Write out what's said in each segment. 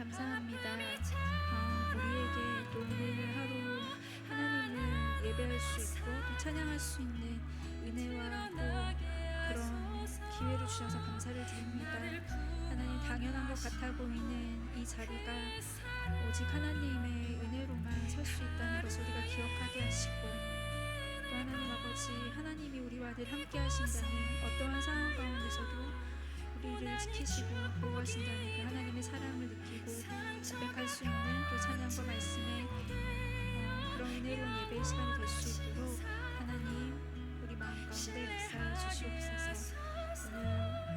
감사합니다. 우리에게 또 오늘 하루 하나님을 예배할 수 있고 또 찬양할 수 있는 은혜와 또 그런 기회를 주셔서 감사를 드립니다. 하나님, 당연한 것 같아 보이는 이 자리가 오직 하나님의 은혜로만 설 수 있다는 것을 우리가 기억하게 하시고, 또 하나님 아버지, 하나님이 우리와 늘 함께 하신다는 어떠한 상황 가운데서도 우리를 지키시고 보호하신다는 그 하나님의 사랑을 느끼고 고백할 수 있는 또 찬양과 말씀의 그런 은혜로운 예배의 시간이 될 수 있도록 하나님, 우리 마음 가운데 역사해 주시옵소서. 오늘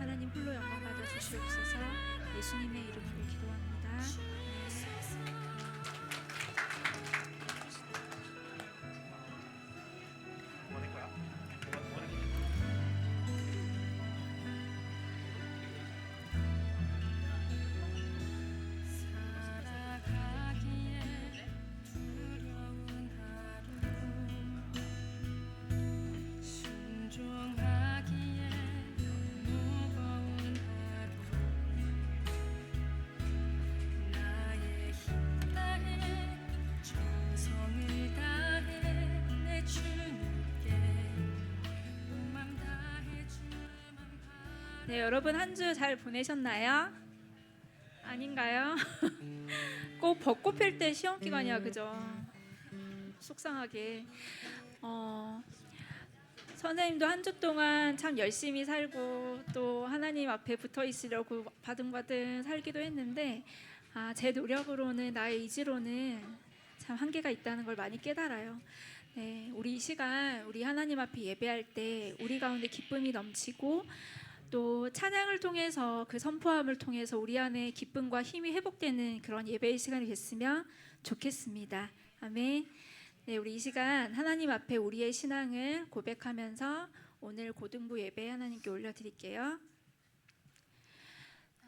하나님 홀로 영광 받아 주시옵소서. 예수님의 이름으로 기도합니다. 네, 여러분 한 주 잘 보내셨나요? 아닌가요? 꼭 벚꽃 필 때 시험 기간이야, 그죠? 속상하게. 선생님도 한 주 동안 참 열심히 살고 또 하나님 앞에 붙어 있으려고 바등바등 살기도 했는데, 제 노력으로는, 나의 의지로는 참 한계가 있다는 걸 많이 깨달아요. 네, 우리 이 시간 우리 하나님 앞에 예배할 때 우리 가운데 기쁨이 넘치고 또 찬양을 통해서, 그 선포함을 통해서 우리 안에 기쁨과 힘이 회복되는 그런 예배의 시간이 됐으면 좋겠습니다. 아멘. 네, 우리 이 시간 하나님 앞에 우리의 신앙을 고백하면서 오늘 고등부 예배 하나님께 올려드릴게요.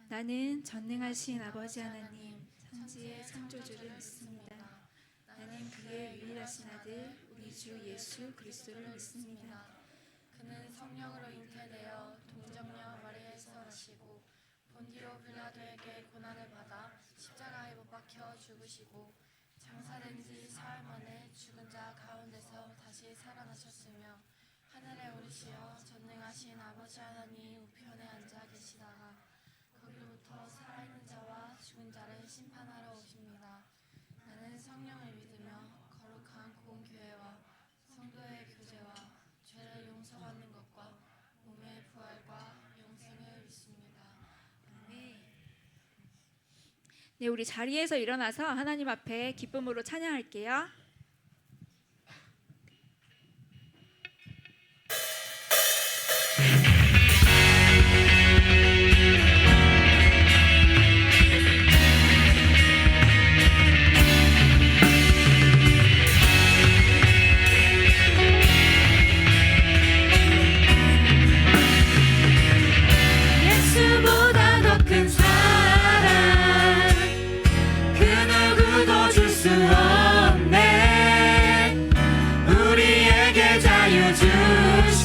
나는 전능하신 아버지 하나님, 천지의 창조주를 믿습니다. 나는 그의 유일하신 아들 우리 주 예수 그리스도를 믿습니다. 그는 성령으로 잉태되어 동정녀 마리아에서 나시고 본디오 빌라도에게 고난을 받아 십자가에 못 박혀 죽으시고 장사된 지 사흘 만에 죽은 자 가운데서 다시 살아나셨으며 하늘에 오르시어 전능하신 아버지 하나님 우편에 앉아 계시다가 거기로부터 살아있는 자와 죽은 자를 심판하러 오십니다. 나는 성령을 믿으며 거룩한 공교회와 성도의 교제와 죄를 용서받는 것과 몸의 부활과 영생을 믿습니다. 아멘. 네, 우리 자리에서 일어나서 하나님 앞에 기쁨으로 찬양할게요. 예수보다 더 큰 사랑 그 누구도 줄 수 없네. 우리에게 자유 주신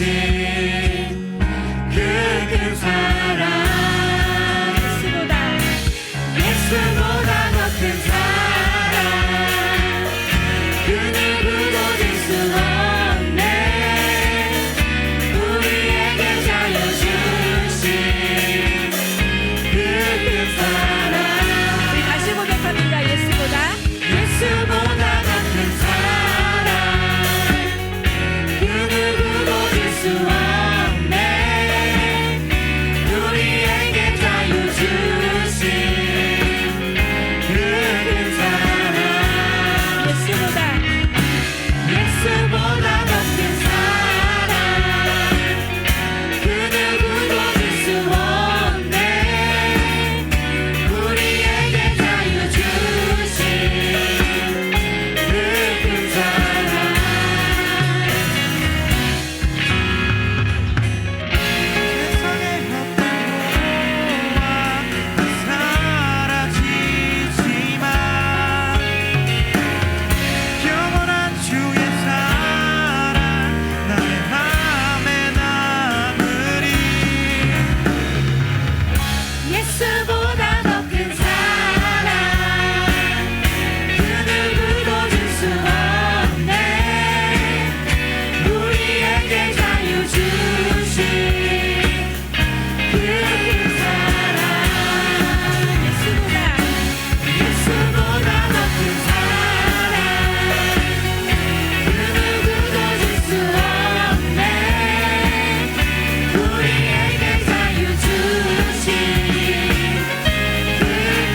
우리에게 자유 주신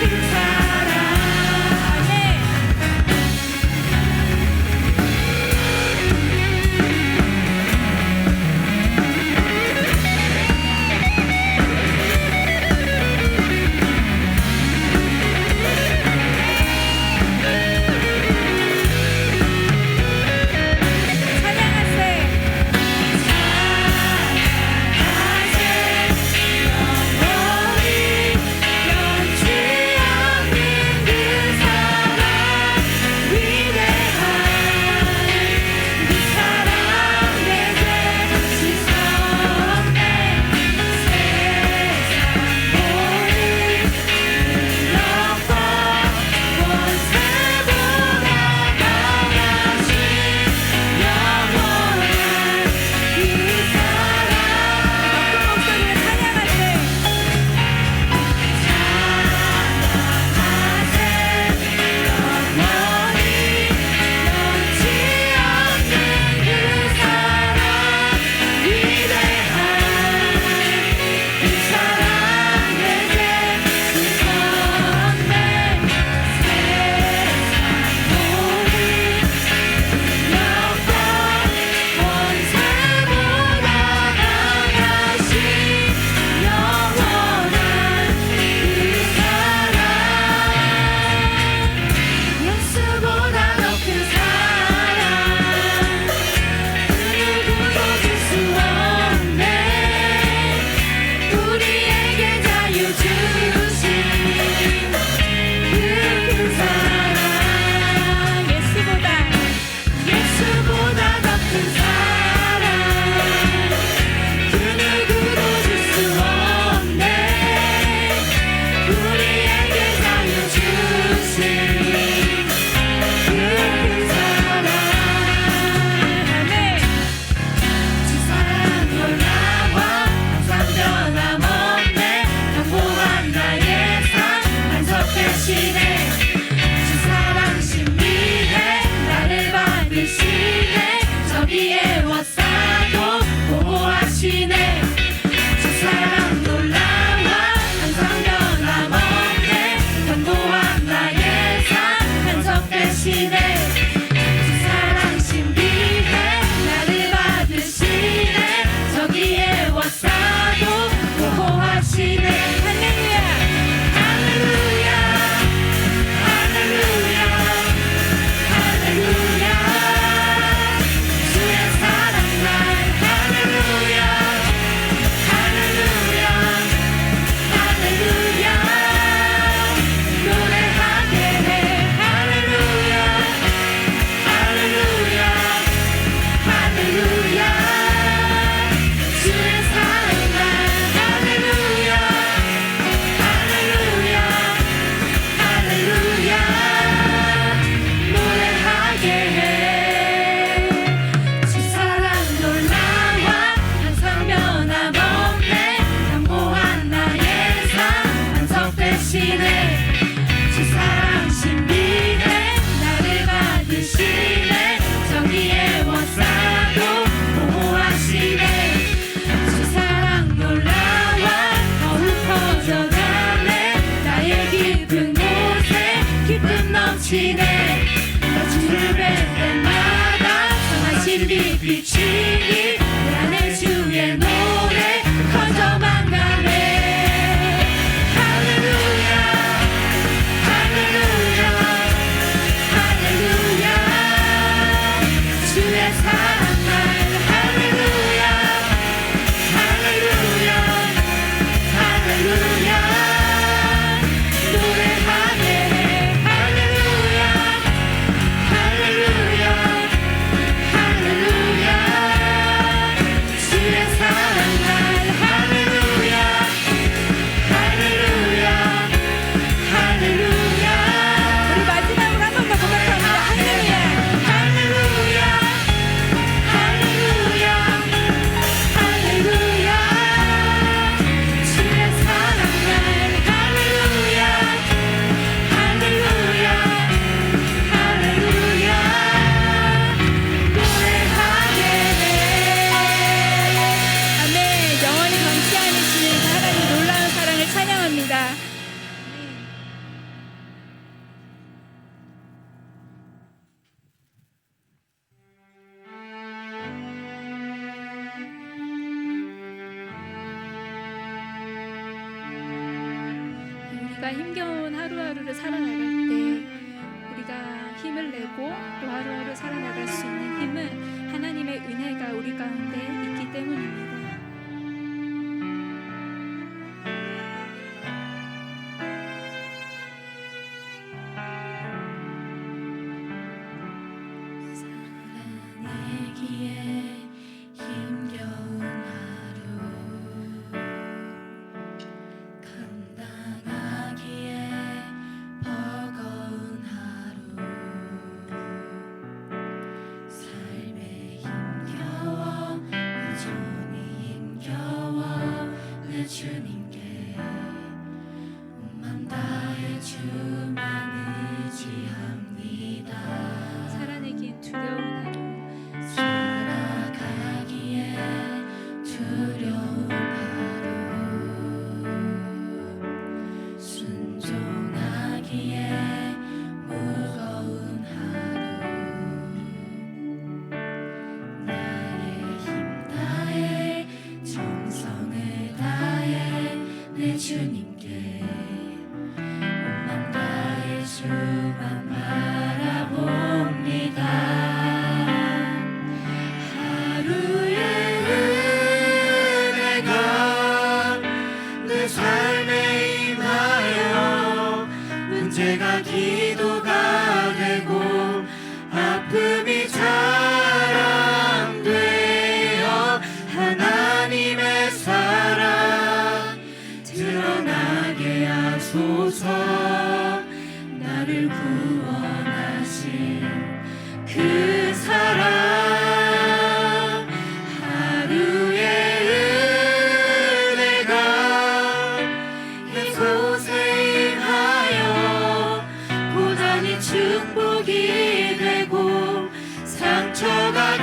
그 사랑. 비치니 내 안에 주의 노래 커져만 가네. 할렐루야 할렐루야 할렐루야 주의 사랑 날 할렐루야 할렐루야 할렐루야 노래하게 해. 할렐루야 우리가 힘겨운 하루하루를 살아나갈 때 우리가 힘을 내고 또 하루하루 살아나갈 수 있는 힘은 하나님의 은혜가 우리 가운데 있기 때문입니다. 살아내기에 힘겨운 하루 감당하기에 버거운 하루 삶에 힘겨워 여전히 힘겨워 내 주님께 온 맘 다해 주만 의지합니다. 살아내기엔 두려운 하루 살아가기에 두려운 하루 순종하기에 무거운 하루 나의 힘 다해 정성을 다해 내 주님께 온 맘 다해 주만 바라봅니다. 하루의 은혜가 내 삶에 임하여 문제가 기도가 되고 아픔이 자랑되어 하나님의 사랑 드러나게 하소서. 나를 구원하신 그 사랑 하루의 은혜가 이곳에 임하여 고난이 축복이 되고 상처가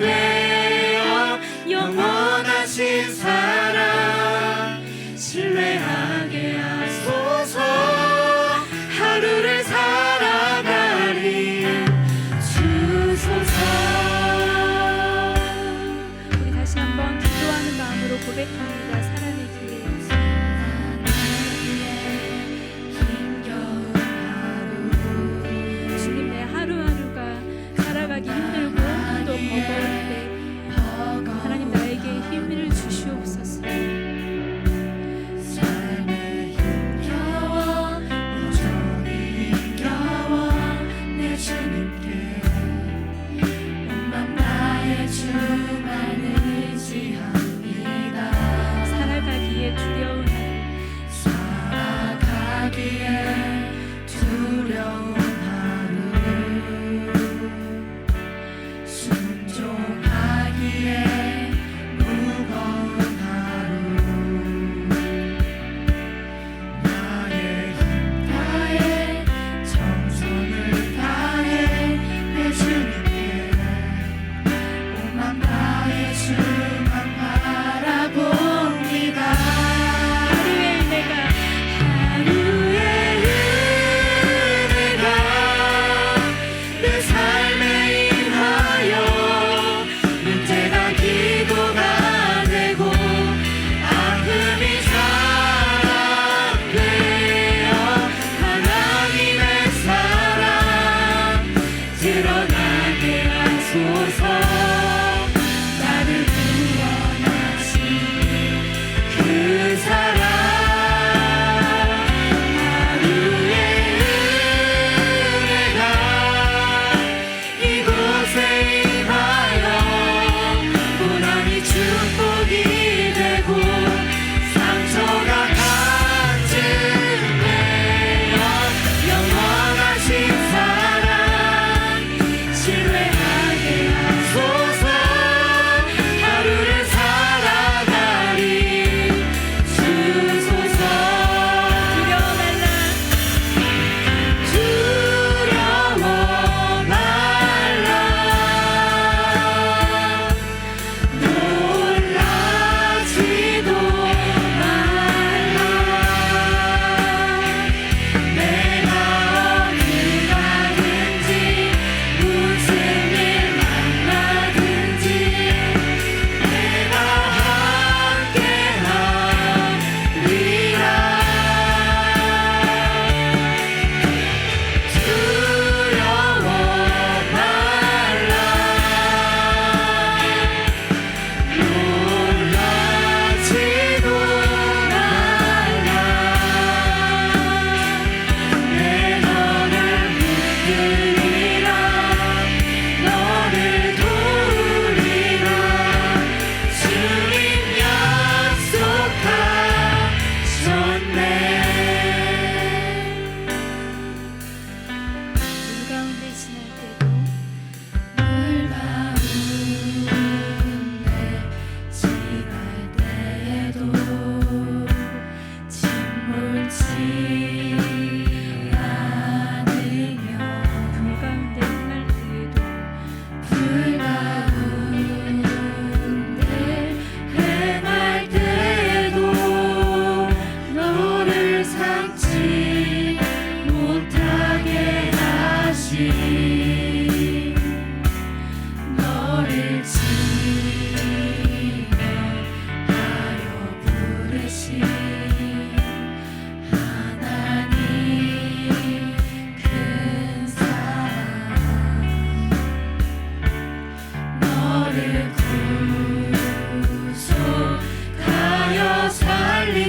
간증되어 영원하신 사랑 신뢰하게 하소서. 하루를 살아가리 주소서. 우리 다시 한번 기도하는 마음으로 고백합니다. 살아내기에 힘겨운 하루 주님, 내 하루하루가 살아가기 힘들고 또 버거울 때 하나님 나에게 힘을 주시옵소서. 삶에 힘겨워 여전히 힘겨워 내 주님께 온 맘 다해 주만 의지합니다.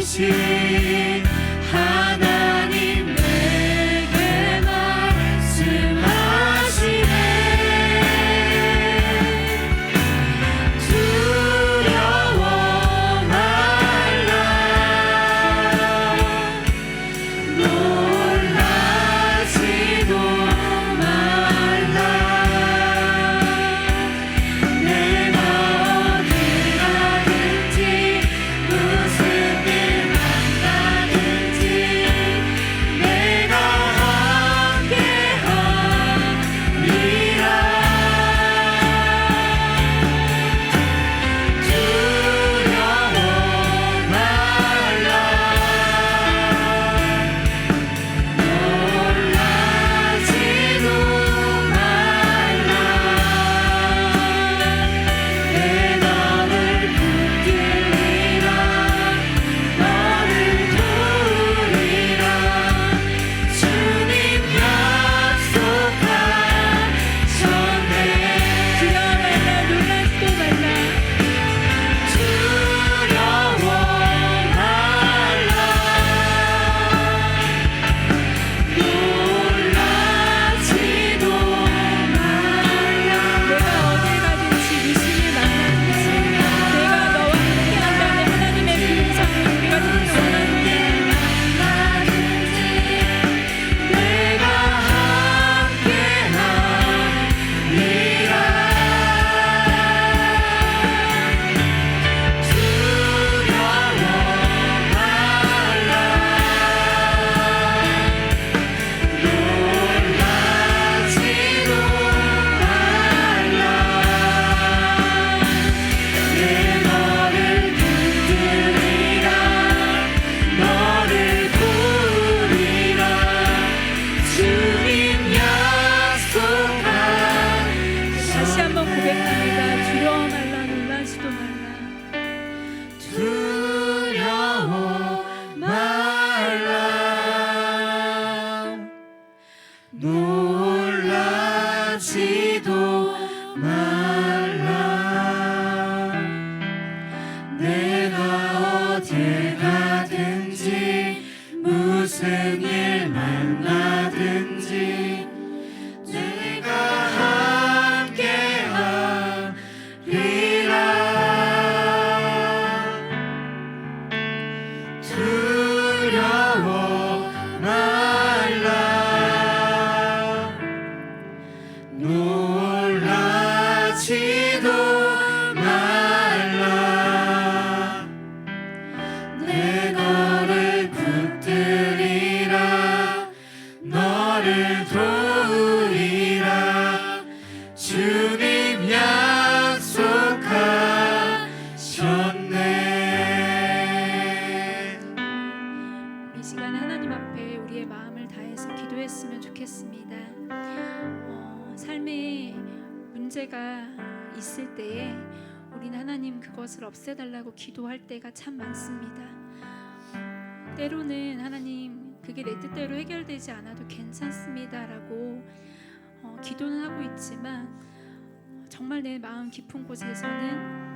주신 하나님 내게 말씀하시네 두려워 말라 놀라지도 말라 내가 어디 가든지 무슨 일 만나든지 내가 함께하리라 두려워 말라 놀라지도 말라 내 맘을 붙들리라 너를 도우리라 주님 약속하셨네 두려워 말라 놀라지도 말라 두려워 말라 놀라지도 말라 내가 어딜 가든지 무슨 일 만나든지 내가 너와 함께한다는 하나님의 그 음성을 우리가 듣기 원합니다. 내가 함께하리라 두려워 말라 놀라지도 말라 내 너를 붙들리라 너를 부리라 주님 다시 약속하셨네 한번 고백합니다. 두려워 말라 놀라지도 말라 두려워 말라 놀라지도 말라 내가 어딜 가든지 무슨 일 만나든지 내가 함께하리라 두려워 말라 놀라지도 말라 내 너를 붙들리라 너를 도우리라 주님 약속하셨네 이 시간 하나님 앞에 우리의 마음을 다해서 기도했으면 좋겠습니다. 삶에 문제가 있을 때에 우리는 하나님 그것을 없애달라고 기도할 때가 참 많습니다. 때로는 하나님 그게 내 뜻대로 해결되지 않아도 괜찮습니다라고 기도는 하고 있지만 정말 내 마음 깊은 곳에서는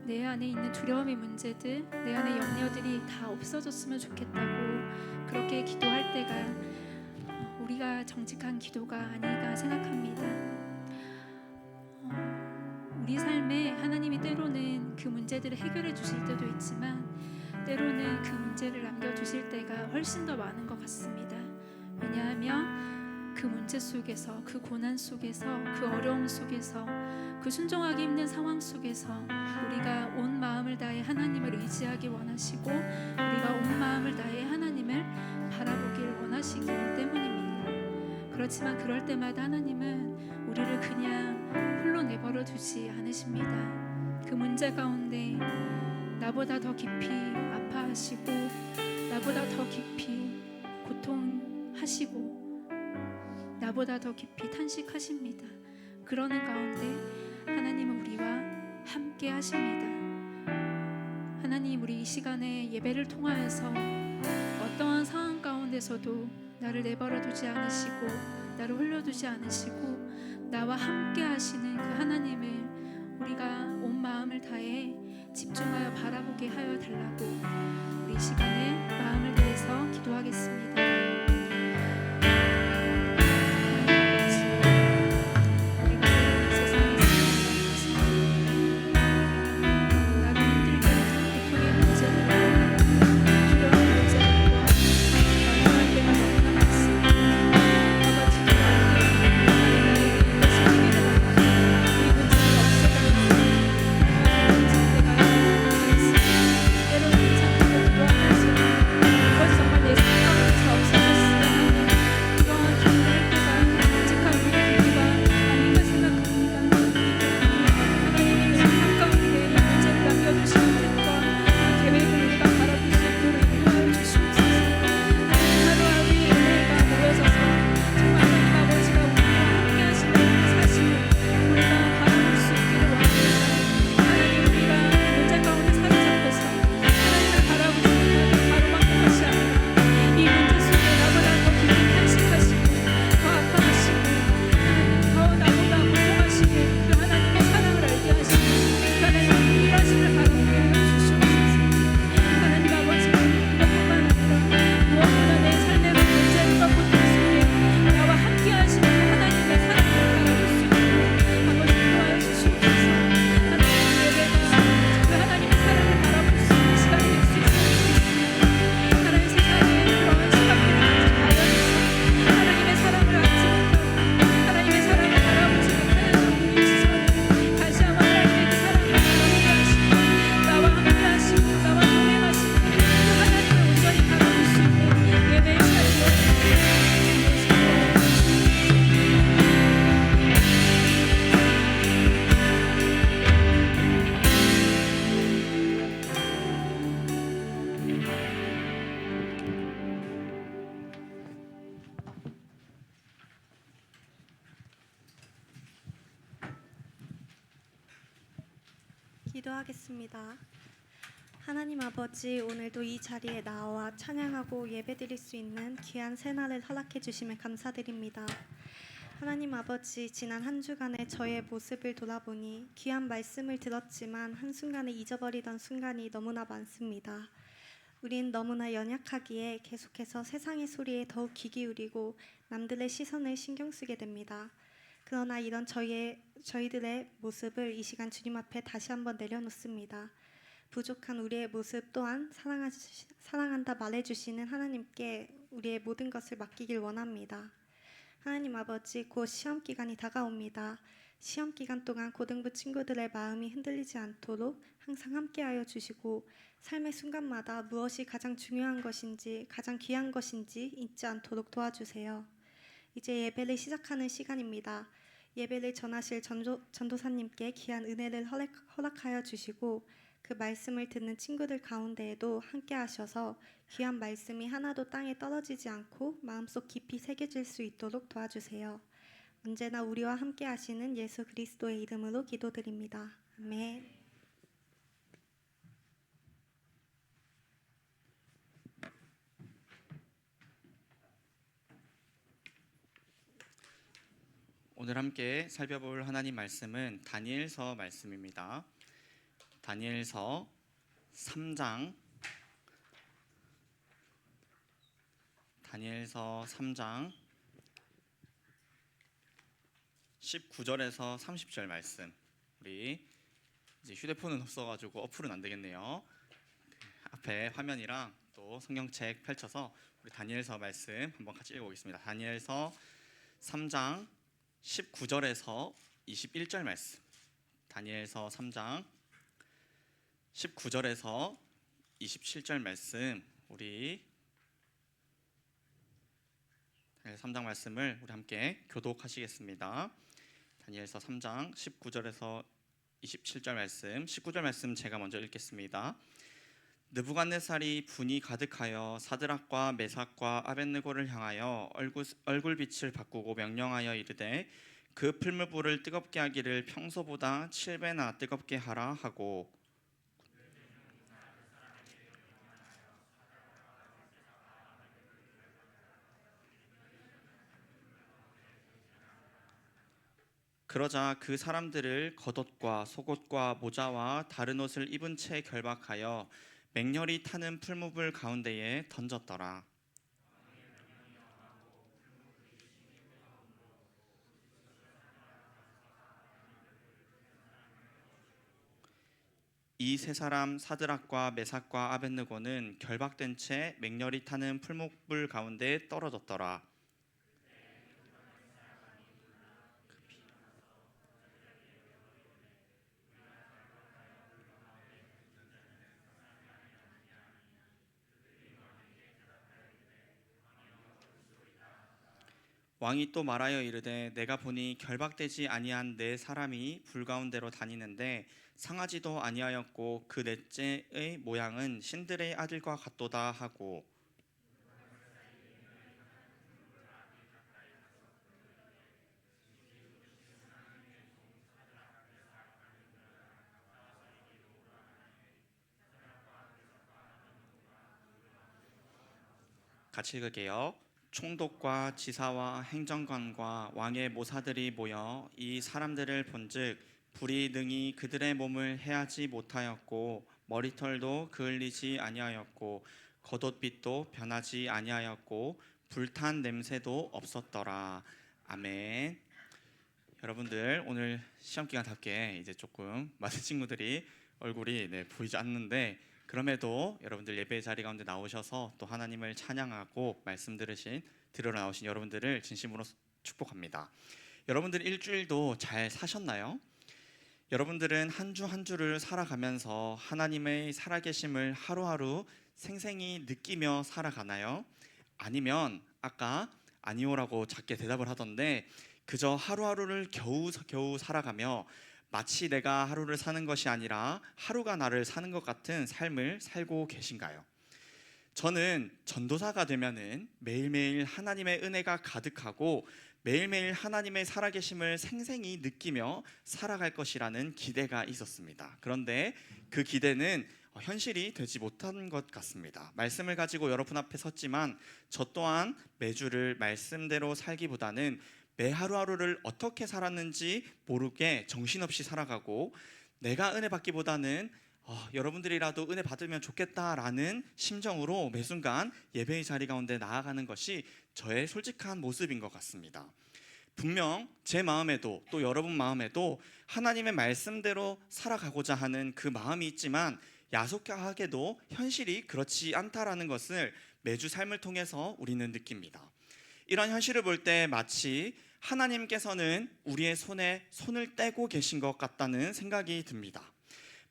내 안에 있는 두려움의 문제들, 내 안에 염려들이 다 없어졌으면 좋겠다고 그렇게 기도할 때가 우리가 정직한 기도가 아닌가 생각합니다. 우리 삶에 하나님이 때로는 그 문제들을 해결해 주실 때도 있지만 때로는 그 문제를 남겨두실 때가 훨씬 더 많은 것 같습니다. 왜냐하면 그 문제 속에서, 그 고난 속에서, 그 어려움 속에서, 그 순종하기 힘든 상황 속에서 우리가 온 마음을 다해 하나님을 의지하기 원하시고 우리가 온 마음을 다해 하나님을 바라보길 원하시기 때문입니다. 그렇지만 그럴 때마다 하나님은 우리를 그냥 홀로 내버려 두지 않으십니다. 그 문제 가운데 나보다 더 깊이 아파하시고 나보다 더 깊이 고통하시고 나보다 더 깊이 탄식하십니다. 그러는 가운데 하나님은 우리와 함께 하십니다. 하나님, 우리 이 시간에 예배를 통하여서 어떠한 상황 가운데서도 나를 내버려 두지 않으시고 나를 홀려두지 않으시고 나와 함께 하시는 그 하나님을 우리가 온 마음을 다해 집중하여 바라보게 하여 달라고 우리 이 시간에 마음을 다해서 기도하겠습니다. 기도하겠습니다. 하나님 아버지, 오늘도 이 자리에 나와 찬양하고 예배드릴 수 있는 귀한 새날을 허락해 주심에 감사드립니다. 하나님 아버지, 지난 한 주간의 저의 모습을 돌아보니 귀한 말씀을 들었지만 한순간에 잊어버리던 순간이 너무나 많습니다. 우린 너무나 연약하기에 계속해서 세상의 소리에 더욱 귀 기울이고 남들의 시선을 신경 쓰게 됩니다. 그러나 이런 저희들의 모습을 이 시간 주님 앞에 다시 한번 내려놓습니다. 부족한 우리의 모습 또한 사랑한다 말해주시는 하나님께 우리의 모든 것을 맡기길 원합니다. 하나님 아버지, 곧 시험 기간이 다가옵니다. 시험 기간 동안 고등부 친구들의 마음이 흔들리지 않도록 항상 함께하여 주시고 삶의 순간마다 무엇이 가장 중요한 것인지 가장 귀한 것인지 잊지 않도록 도와주세요. 이제 예배를 시작하는 시간입니다. 예배를 전하실 전도사님께 귀한 은혜를 허락하여 주시고 그 말씀을 듣는 친구들 가운데에도 함께 하셔서 귀한 말씀이 하나도 땅에 떨어지지 않고 마음속 깊이 새겨질 수 있도록 도와주세요. 언제나 우리와 함께 하시는 예수 그리스도의 이름으로 기도드립니다. 아멘. 오늘 함께 살펴볼 하나님 말씀은 다니엘서 말씀입니다. 다니엘서 3장 19절에서 30절 말씀. 우리 이제 휴대폰은 없어가지고 어플은 안 되겠네요. 앞에 화면이랑 또 성경책 펼쳐서 우리 다니엘서 말씀 한번 같이 읽어보겠습니다. 다니엘서 3장 19절에서 21절 말씀. 다니엘서 3장 19절에서 27절 말씀. 우리 다니엘 3장 말씀을 우리 함께 교독하시겠습니다. 다니엘서 3장 19절에서 27절 말씀. 19절 말씀 제가 먼저 읽겠습니다. 느부갓네살이 분이 가득하여 사드락과 메삭과 아벳느고를 향하여 얼굴빛을 바꾸고 명령하여 이르되 그 풀무불을 뜨겁게 하기를 평소보다 7배나 뜨겁게 하라 하고 그러자 그 사람들을 겉옷과 속옷과 모자와 다른 옷을 입은 채 결박하여 맹렬히 타는 풀무불 가운데에 던졌더라. 이 세 사람 사드락과 메삭과 아벳느고는 결박된 채 맹렬히 타는 풀무불 가운데 떨어졌더라. 왕이 또 말하여 이르되 내가 보니 결박되지 아니한 네 사람이 불 가운데로 다니는데 상하지도 아니하였고 그 넷째의 모양은 신들의 아들과 같도다 하고 같이 읽을게요. 총독과 지사와 행정관과 왕의 모사들이 모여 이 사람들을 본즉 불이 능히 그들의 몸을 해하지 못하였고 머리털도 그을리지 아니하였고 겉옷빛도 변하지 아니하였고 불탄 냄새도 없었더라. 아멘. 여러분들 오늘 시험 기간답게 이제 조금 많은 친구들이 얼굴이 보이지 않는데 그럼에도 여러분들 예배 자리 가운데 나오셔서 또 하나님을 찬양하고 말씀 들으러 나오신 여러분들을 진심으로 축복합니다. 여러분들 일주일도 잘 사셨나요? 여러분들은 한 주 한 주를 살아가면서 하나님의 살아계심을 하루하루 생생히 느끼며 살아가나요? 아니면 아까 아니오라고 작게 대답을 하던데 그저 하루하루를 겨우 살아가며 마치 내가 하루를 사는 것이 아니라 하루가 나를 사는 것 같은 삶을 살고 계신가요? 저는 전도사가 되면은 매일매일 하나님의 은혜가 가득하고 매일매일 하나님의 살아계심을 생생히 느끼며 살아갈 것이라는 기대가 있었습니다. 그런데 그 기대는 현실이 되지 못한 것 같습니다. 말씀을 가지고 여러분 앞에 섰지만 저 또한 매주를 말씀대로 살기보다는 매 하루하루를 어떻게 살았는지 모르게 정신없이 살아가고 내가 은혜 받기보다는 여러분들이라도 은혜 받으면 좋겠다라는 심정으로 매 순간 예배의 자리 가운데 나아가는 것이 저의 솔직한 모습인 것 같습니다. 분명 제 마음에도 또 여러분 마음에도 하나님의 말씀대로 살아가고자 하는 그 마음이 있지만 야속하게도 현실이 그렇지 않다라는 것을 매주 삶을 통해서 우리는 느낍니다. 이런 현실을 볼 때 마치 하나님께서는 우리의 손에 손을 떼고 계신 것 같다는 생각이 듭니다.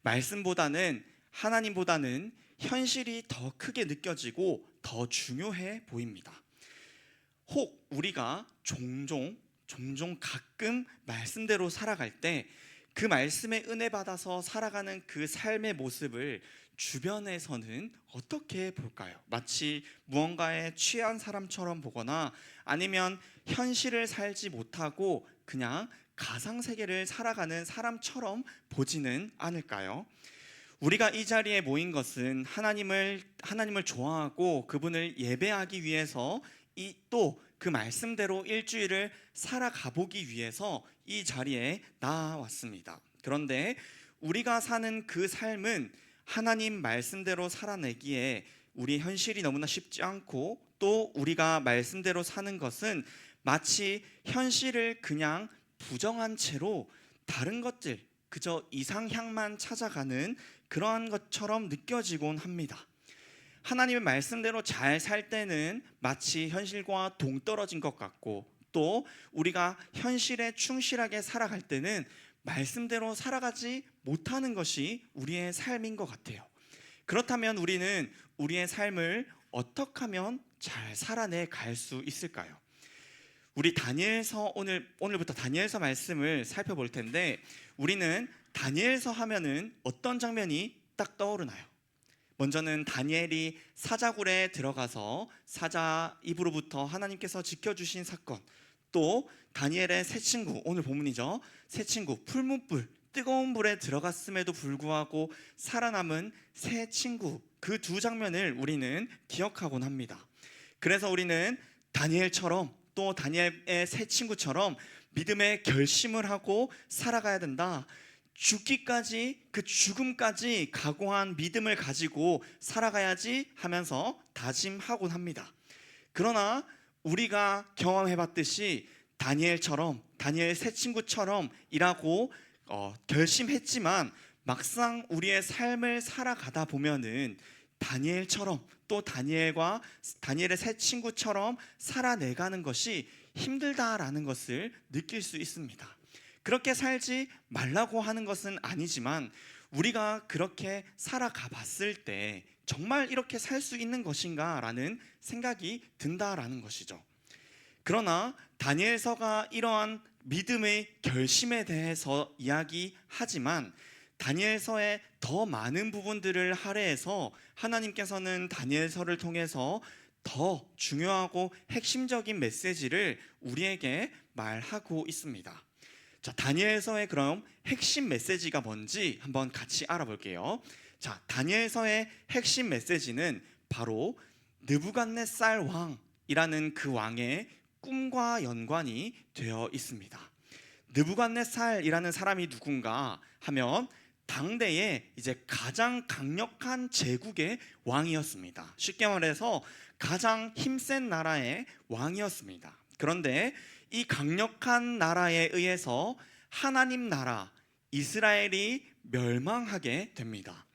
말씀보다는 하나님보다는 현실이 더 크게 느껴지고 더 중요해 보입니다. 혹 우리가 종종 가끔 말씀대로 살아갈 때 그 말씀에 은혜 받아서 살아가는 그 삶의 모습을 주변에서는 어떻게 볼까요? 마치 무언가에 취한 사람처럼 보거나 아니면 현실을 살지 못하고 그냥 가상세계를 살아가는 사람처럼 보지는 않을까요? 우리가 이 자리에 모인 것은 하나님을 좋아하고 그분을 예배하기 위해서 또 그 말씀대로 일주일을 살아가 보기 위해서 이 자리에 나왔습니다. 그런데 우리가 사는 그 삶은 하나님 말씀대로 살아내기에 우리 현실이 너무나 쉽지 않고 또 우리가 말씀대로 사는 것은 마치 현실을 그냥 부정한 채로 다른 것들 그저 이상향만 찾아가는 그러한 것처럼 느껴지곤 합니다. 하나님의 말씀대로 잘 살 때는 마치 현실과 동떨어진 것 같고 또 우리가 현실에 충실하게 살아갈 때는 말씀대로 살아가지 못하는 것이 우리의 삶인 것 같아요. 그렇다면 우리는 우리의 삶을 어떻게 하면 잘 살아내 갈 수 있을까요? 우리 다니엘서 오늘부터 다니엘서 말씀을 살펴볼 텐데 우리는 다니엘서 하면은 어떤 장면이 딱 떠오르나요? 먼저는 다니엘이 사자굴에 들어가서 사자 입으로부터 하나님께서 지켜주신 사건, 또 다니엘의 새 친구, 오늘 본문이죠. 새 친구 풀무불, 뜨거운 불에 들어갔음에도 불구하고 살아남은 새 친구, 그 두 장면을 우리는 기억하곤 합니다. 그래서 우리는 다니엘처럼 또 다니엘의 새 친구처럼 믿음의 결심을 하고 살아가야 된다. 죽기까지, 그 죽음까지 각오한 믿음을 가지고 살아가야지 하면서 다짐하곤 합니다. 그러나 우리가 경험해봤듯이 다니엘처럼, 다니엘 세 친구처럼 일하고 결심했지만 막상 우리의 삶을 살아가다 보면은 다니엘처럼, 또 다니엘의 세 친구처럼 살아내가는 것이 힘들다라는 것을 느낄 수 있습니다. 그렇게 살지 말라고 하는 것은 아니지만 우리가 그렇게 살아가 봤을 때 정말 이렇게 살 수 있는 것인가 라는 생각이 든다라는 것이죠. 그러나 다니엘서가 이러한 믿음의 결심에 대해서 이야기하지만 다니엘서의 더 많은 부분들을 할애해서 하나님께서는 다니엘서를 통해서 더 중요하고 핵심적인 메시지를 우리에게 말하고 있습니다. 자, 다니엘서의 그럼 핵심 메시지가 뭔지 한번 같이 알아볼게요. 자, 다니엘서의 핵심 메시지는 바로 느부갓네살 왕이라는 그 왕의 꿈과 연관이 되어 있습니다. 느부갓네살이라는 사람이 누군가 하면 당대에 이제 가장 강력한 제국의 왕이었습니다. 쉽게 말해서 가장 힘센 나라의 왕이었습니다. 그런데 이 강력한 나라에 의해서 하나님 나라 이스라엘이 멸망하게 됩니다.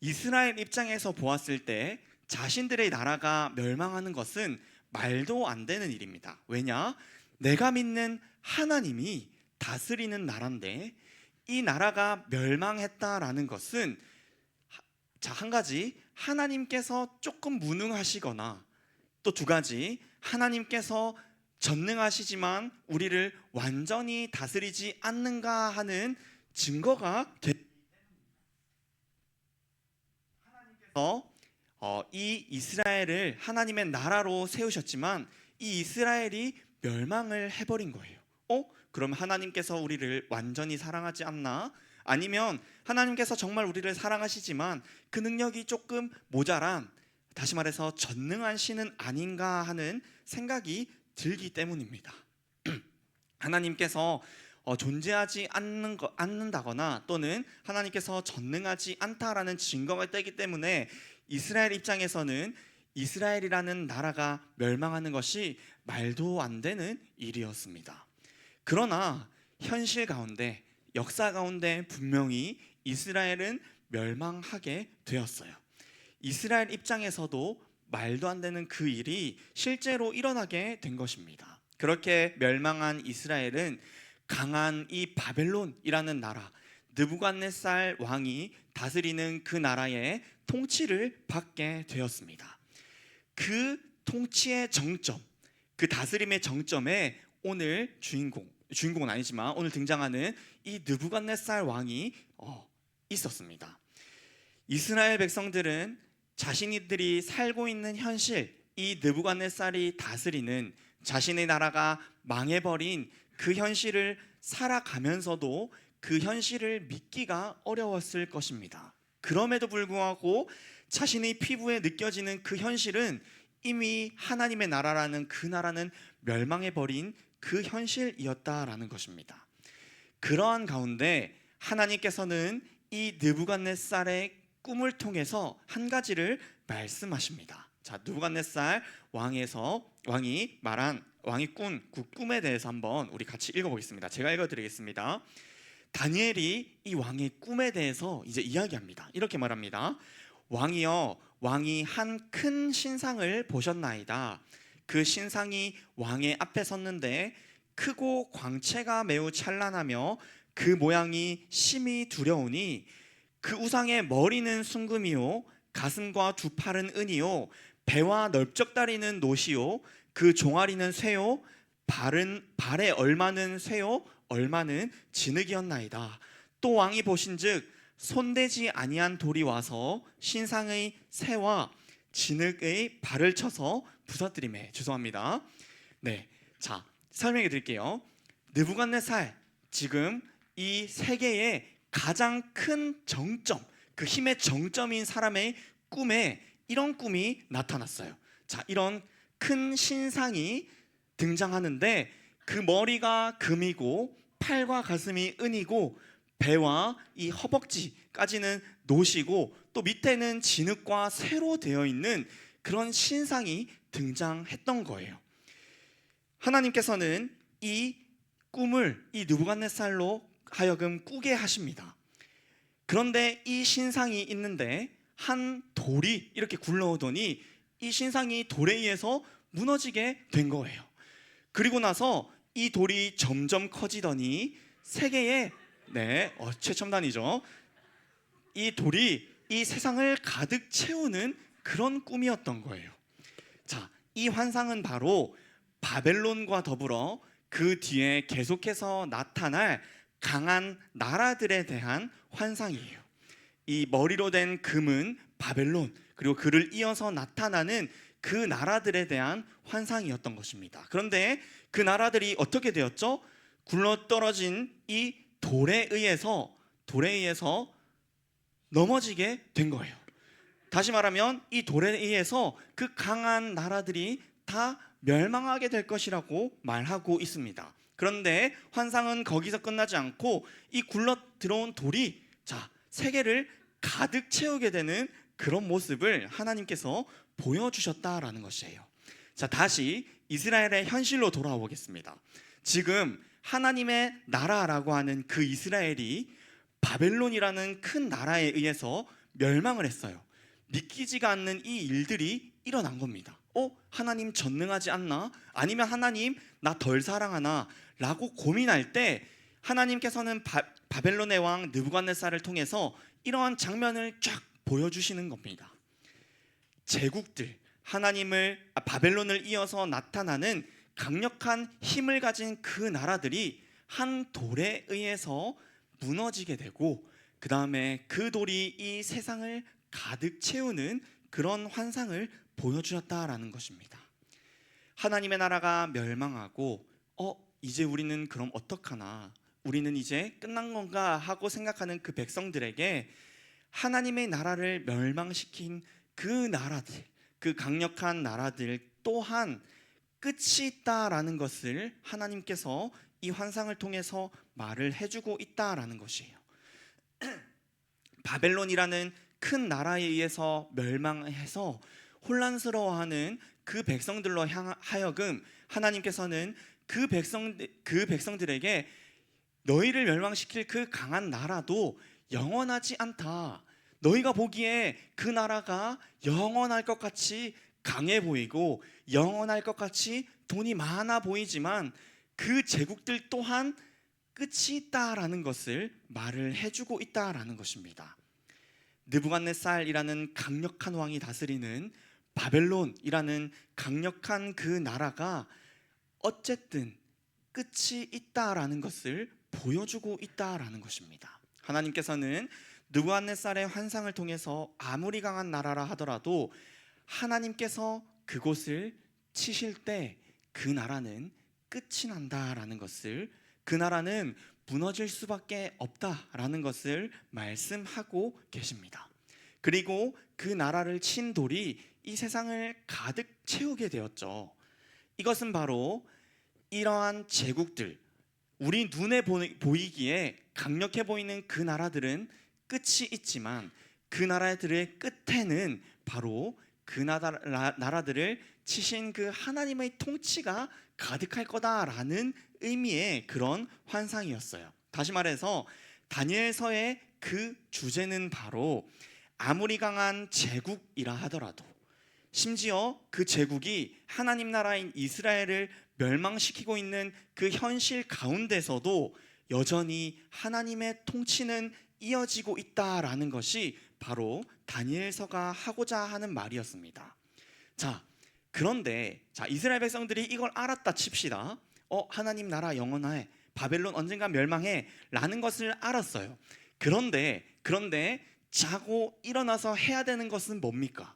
이스라엘 입장에서 보았을 때 자신들의 나라가 멸망하는 것은 말도 안 되는 일입니다. 왜냐? 내가 믿는 하나님이 다스리는 나라인데 이 나라가 멸망했다라는 것은 한 가지, 하나님께서 조금 무능하시거나 또 두 가지, 하나님께서 전능하시지만 우리를 완전히 다스리지 않는가 하는 증거가 하나님께서 이 이스라엘을 하나님의 나라로 세우셨지만 이 이스라엘이 멸망을 해버린 거예요. 그럼 하나님께서 우리를 완전히 사랑하지 않나? 아니면 하나님께서 정말 우리를 사랑하시지만 그 능력이 조금 모자란, 다시 말해서 전능한 신은 아닌가 하는 생각이 들기 때문입니다. 하나님께서 존재하지 않는다거나 또는 하나님께서 전능하지 않다라는 증거가 되기 때문에 이스라엘 입장에서는 이스라엘이라는 나라가 멸망하는 것이 말도 안 되는 일이었습니다. 그러나 현실 가운데, 역사 가운데 분명히 이스라엘은 멸망하게 되었어요. 이스라엘 입장에서도 말도 안 되는 그 일이 실제로 일어나게 된 것입니다. 그렇게 멸망한 이스라엘은 강한 이 바벨론이라는 나라, 느부갓네살 왕이 다스리는 그 나라의 통치를 받게 되었습니다. 그 통치의 정점, 그 다스림의 정점에 오늘 주인공은 아니지만 오늘 등장하는 이 느부갓네살 왕이 있었습니다. 이스라엘 백성들은 자신들이 살고 있는 현실, 이 느부갓네살이 다스리는 자신의 나라가 망해버린 그 현실을 살아가면서도 그 현실을 믿기가 어려웠을 것입니다. 그럼에도 불구하고 자신의 피부에 느껴지는 그 현실은 이미 하나님의 나라라는 그 나라는 멸망해버린 그 현실이었다라는 것입니다. 그러한 가운데 하나님께서는 이 느부갓네살의 꿈을 통해서 한 가지를 말씀하십니다. 자, 느부갓네살 왕이 말한 왕이 꾼 그 꿈에 대해서 한번 우리 같이 읽어보겠습니다. 제가 읽어드리겠습니다. 다니엘이 이 왕의 꿈에 대해서 이제 이야기합니다. 이렇게 말합니다. 왕이여, 왕이 한 큰 신상을 보셨나이다. 그 신상이 왕의 앞에 섰는데 크고 광채가 매우 찬란하며 그 모양이 심히 두려우니 그 우상의 머리는 순금이요 가슴과 두 팔은 은이요 배와 넓적다리는 노시요 그 종아리는 쇠요 발에 얼마는 쇠요 얼마는 진흙이었나이다. 또 왕이 보신즉 손대지 아니한 돌이 와서 신상의 쇠와 진흙의 발을 쳐서 부서뜨리매. 죄송합니다. 네, 자 설명해 드릴게요. 느부갓네살, 지금 이 세계의 가장 큰 정점, 그 힘의 정점인 사람의 꿈에 이런 꿈이 나타났어요. 자, 이런 큰 신상이 등장하는데 그 머리가 금이고 팔과 가슴이 은이고 배와 이 허벅지까지는 노시고 또 밑에는 진흙과 쇠로 되어 있는 그런 신상이 등장했던 거예요. 하나님께서는 이 꿈을 이 느부갓네살로 하여금 꾸게 하십니다. 그런데 이 신상이 있는데 한 돌이 이렇게 굴러오더니 이 신상이 돌에 의해서 무너지게 된 거예요. 그리고 나서 이 돌이 점점 커지더니 세계의 최첨단이죠. 이 돌이 이 세상을 가득 채우는 그런 꿈이었던 거예요. 자, 이 환상은 바로 바벨론과 더불어 그 뒤에 계속해서 나타날 강한 나라들에 대한 환상이에요. 이 머리로 된 금은 바벨론, 그리고 그를 이어서 나타나는 그 나라들에 대한 환상이었던 것입니다. 그런데 그 나라들이 어떻게 되었죠? 굴러떨어진 이 돌에 의해서 넘어지게 된 거예요. 다시 말하면 이 돌에 의해서 그 강한 나라들이 다 멸망하게 될 것이라고 말하고 있습니다. 그런데 환상은 거기서 끝나지 않고 이 굴러 들어온 돌이 세계를 가득 채우게 되는 그런 모습을 하나님께서 보여주셨다라는 것이에요. 자, 다시 이스라엘의 현실로 돌아오겠습니다. 지금 하나님의 나라라고 하는 그 이스라엘이 바벨론이라는 큰 나라에 의해서 멸망을 했어요. 믿기지가 않는 이 일들이 일어난 겁니다. 하나님 전능하지 않나? 아니면 하나님 나 덜 사랑하나? 라고 고민할 때 하나님께서는 바벨론의 왕 느부갓네살을 통해서 이러한 장면을 쫙 보여주시는 겁니다. 제국들, 바벨론을 이어서 나타나는 강력한 힘을 가진 그 나라들이 한 돌에 의해서 무너지게 되고, 그 다음에 그 돌이 이 세상을 가득 채우는 그런 환상을 보여주셨다라는 것입니다. 하나님의 나라가 멸망하고 이제 우리는 그럼 어떡하나, 우리는 이제 끝난 건가 하고 생각하는 그 백성들에게 하나님의 나라를 멸망시킨 그 나라들, 그 강력한 나라들 또한 끝이 있다라는 것을 하나님께서 이 환상을 통해서 말을 해주고 있다라는 것이에요. 바벨론이라는 큰 나라에 의해서 멸망해서 혼란스러워하는 그 백성들로 하여금 하나님께서는 그 백성들에게 너희를 멸망시킬 그 강한 나라도 영원하지 않다. 너희가 보기에 그 나라가 영원할 것 같이 강해 보이고 영원할 것 같이 돈이 많아 보이지만 그 제국들 또한 끝이 있다라는 것을 말을 해주고 있다라는 것입니다. 느부갓네살이라는 강력한 왕이 다스리는 바벨론이라는 강력한 그 나라가 어쨌든 끝이 있다라는 것을 보여주고 있다라는 것입니다. 하나님께서는 느부갓네살의 환상을 통해서 아무리 강한 나라라 하더라도 하나님께서 그곳을 치실 때 그 나라는 끝이 난다라는 것을, 그 나라는 무너질 수밖에 없다라는 것을 말씀하고 계십니다. 그리고 그 나라를 친 돌이 이 세상을 가득 채우게 되었죠. 이것은 바로 이러한 제국들, 우리 눈에 보이기에 강력해 보이는 그 나라들은 끝이 있지만 그 나라들의 끝에는 바로 그 나라들을 치신 그 하나님의 통치가 가득할 거다라는 의미의 그런 환상이었어요. 다시 말해서 다니엘서의 그 주제는 바로 아무리 강한 제국이라 하더라도, 심지어 그 제국이 하나님 나라인 이스라엘을 멸망시키고 있는 그 현실 가운데서도 여전히 하나님의 통치는 이어지고 있다라는 것이 바로 다니엘서가 하고자 하는 말이었습니다. 그런데 이스라엘 백성들이 이걸 알았다 칩시다. 하나님 나라 영원해, 바벨론 언젠가 멸망해 라는 것을 알았어요. 그런데 자고 일어나서 해야 되는 것은 뭡니까?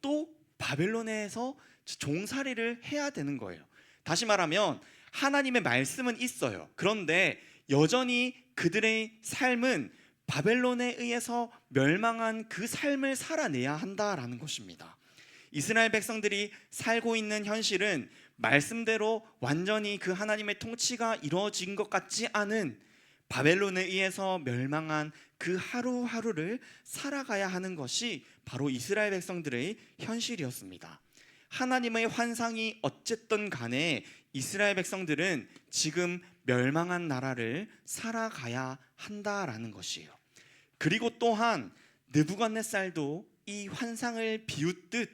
또 바벨론에서 종살이를 해야 되는 거예요. 다시 말하면 하나님의 말씀은 있어요. 그런데 여전히 그들의 삶은 바벨론에 의해서 멸망한 그 삶을 살아내야 한다라는 것입니다. 이스라엘 백성들이 살고 있는 현실은 말씀대로 완전히 그 하나님의 통치가 이루어진 것 같지 않은 바벨론에 의해서 멸망한 그 하루하루를 살아가야 하는 것이 바로 이스라엘 백성들의 현실이었습니다. 하나님의 환상이 어쨌든 간에 이스라엘 백성들은 지금 멸망한 나라를 살아가야 한다라는 것이에요. 그리고 또한 느부갓네살도 이 환상을 비웃듯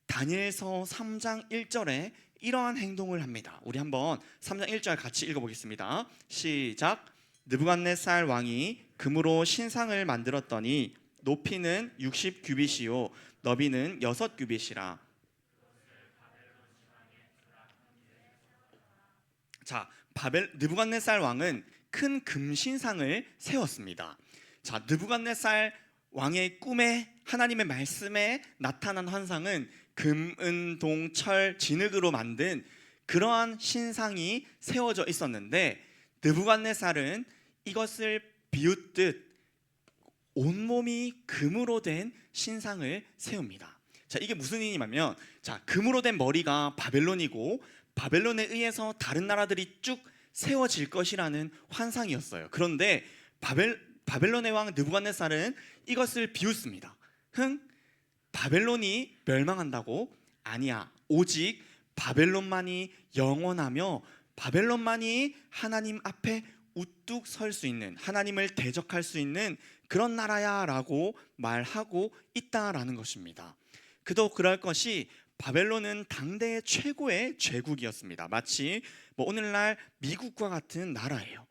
다니엘서 3장 1절에 이러한 행동을 합니다. 우리 한번 3장 1절 같이 읽어보겠습니다. 시작. 느부갓네살 왕이 금으로 신상을 만들었더니 높이는 60규빗이요 너비는 6규빗이라. 자, 느부갓네살 왕은 큰 금신상을 세웠습니다. 자, 느부갓네살 왕의 꿈에 하나님의 말씀에 나타난 환상은 금, 은, 동, 철, 진흙으로 만든 그러한 신상이 세워져 있었는데 느부갓네살은 이것을 비웃듯 온몸이 금으로 된 신상을 세웁니다. 자, 이게 무슨 의미냐면, 자, 금으로 된 머리가 바벨론이고 바벨론에 의해서 다른 나라들이 쭉 세워질 것이라는 환상이었어요. 그런데 바벨론의 왕 느부갓네살은 이것을 비웃습니다. 바벨론이 멸망한다고? 아니야. 오직 바벨론만이 영원하며 바벨론만이 하나님 앞에 우뚝 설 수 있는, 하나님을 대적할 수 있는 그런 나라야 라고 말하고 있다라는 것입니다. 그도 그럴 것이 바벨론은 당대의 최고의 제국이었습니다. 마치 오늘날 미국과 같은 나라예요.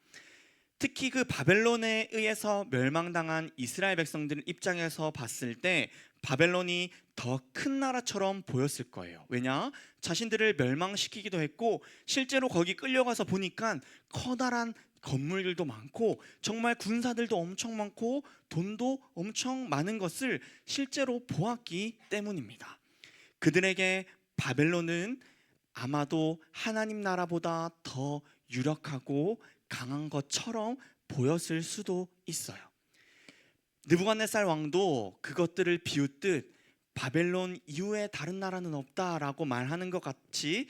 특히 그 바벨론에 의해서 멸망당한 이스라엘 백성들 입장에서 봤을 때 바벨론이 더 큰 나라처럼 보였을 거예요. 왜냐? 자신들을 멸망시키기도 했고 실제로 거기 끌려가서 보니까 커다란 건물들도 많고 정말 군사들도 엄청 많고 돈도 엄청 많은 것을 실제로 보았기 때문입니다. 그들에게 바벨론은 아마도 하나님 나라보다 더 유력하고 강한 것처럼 보였을 수도 있어요. 느부갓네살 왕도 그것들을 비웃듯 바벨론 이후에 다른 나라는 없다라고 말하는 것 같이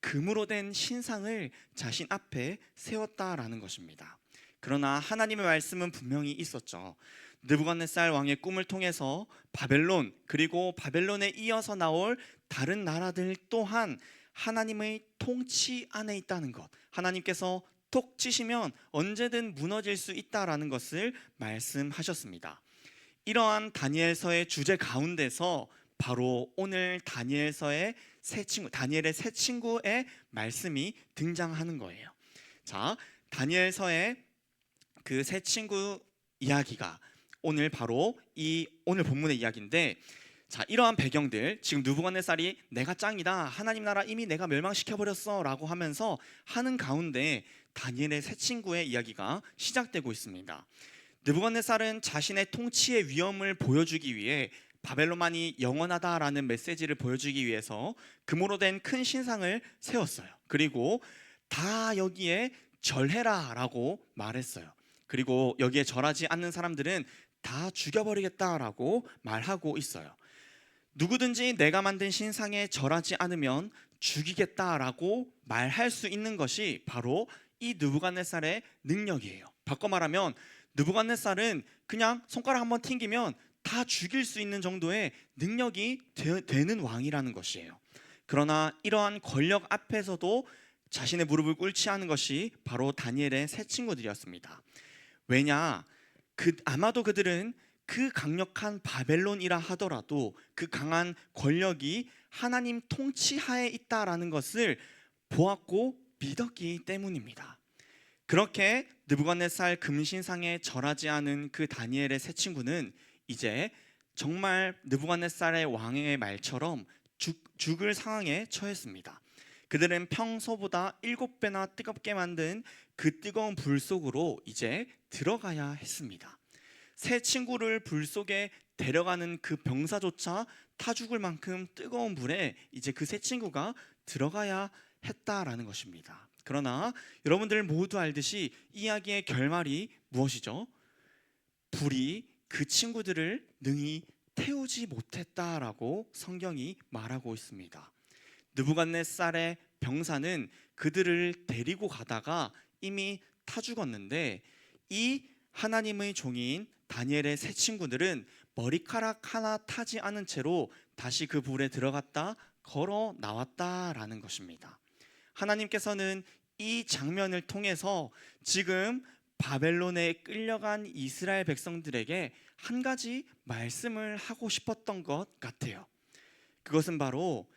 금으로 된 신상을 자신 앞에 세웠다라는 것입니다. 그러나 하나님의 말씀은 분명히 있었죠. 느부갓네살 왕의 꿈을 통해서 바벨론 그리고 바벨론에 이어서 나올 다른 나라들 또한 하나님의 통치 안에 있다는 것, 하나님께서 톡 치시면 언제든 무너질 수 있다라는 것을 말씀하셨습니다. 이러한 다니엘서의 주제 가운데서 바로 오늘 다니엘의 새 친구의 말씀이 등장하는 거예요. 자, 다니엘서의 그 새 친구 이야기가 오늘 바로 오늘 본문의 이야기인데, 자, 이러한 배경들, 지금 느부갓네살이 내가 짱이다, 하나님 나라 이미 내가 멸망시켜버렸어 라고 하면서 하는 가운데 다니엘의 새 친구의 이야기가 시작되고 있습니다. 느부갓네살은 자신의 통치의 위엄을 보여주기 위해 바벨론만이 영원하다라는 메시지를 보여주기 위해서 금으로 된 큰 신상을 세웠어요. 그리고 다 여기에 절해라 라고 말했어요. 그리고 여기에 절하지 않는 사람들은 다 죽여버리겠다라고 말하고 있어요. 누구든지 내가 만든 신상에 절하지 않으면 죽이겠다라고 말할 수 있는 것이 바로 이 느부갓네살의 능력이에요. 바꿔 말하면 느부갓네살은 그냥 손가락 한번 튕기면 다 죽일 수 있는 정도의 능력이 되는 왕이라는 것이에요. 그러나 이러한 권력 앞에서도 자신의 무릎을 꿇지 않은 것이 바로 다니엘의 새 친구들이었습니다. 왜냐? 아마도 그들은 그 강력한 바벨론이라 하더라도 그 강한 권력이 하나님 통치하에 있다라는 것을 보았고 믿었기 때문입니다. 그렇게 느부갓네살 금신상에 절하지 않은 그 다니엘의 새 친구는 이제 정말 느부갓네살의 왕의 말처럼 죽을 상황에 처했습니다. 그들은 평소보다 7배나 뜨겁게 만든 그 뜨거운 불 속으로 이제 들어가야 했습니다. 새 친구를 불 속에 데려가는 그 병사조차 타 죽을 만큼 뜨거운 불에 이제 그 새 친구가 들어가야 했다라는 것입니다. 그러나 여러분들 모두 알듯이 이야기의 결말이 무엇이죠? 불이 그 친구들을 능히 태우지 못했다라고 성경이 말하고 있습니다. 느부갓네살의 병사는 그들을 데리고 가다가 이미 타 죽었는데 이 하나님의 종인 다니엘의 세 친구들은 머리카락 하나 타지 않은 채로 다시 그 불에 들어갔다 걸어 나왔다라는 것입니다. 하나님께서는 이 장면을 통해서 지금 바벨론에 끌려간 이스라엘 백성들에게 한 가지 말씀을 하고 싶었던 것 같아요. 그것은 바로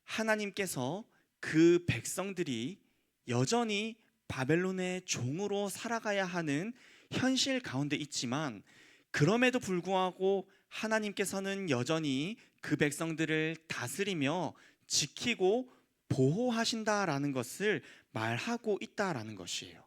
하나님께서 그 백성들이 여전히 바벨론의 종으로 살아가야 하는 현실 가운데 있지만, 그럼에도 불구하고 하나님께서는 여전히 그 백성들을 다스리며 지키고 보호하신다라는 것을 말하고 있다라는 것이에요.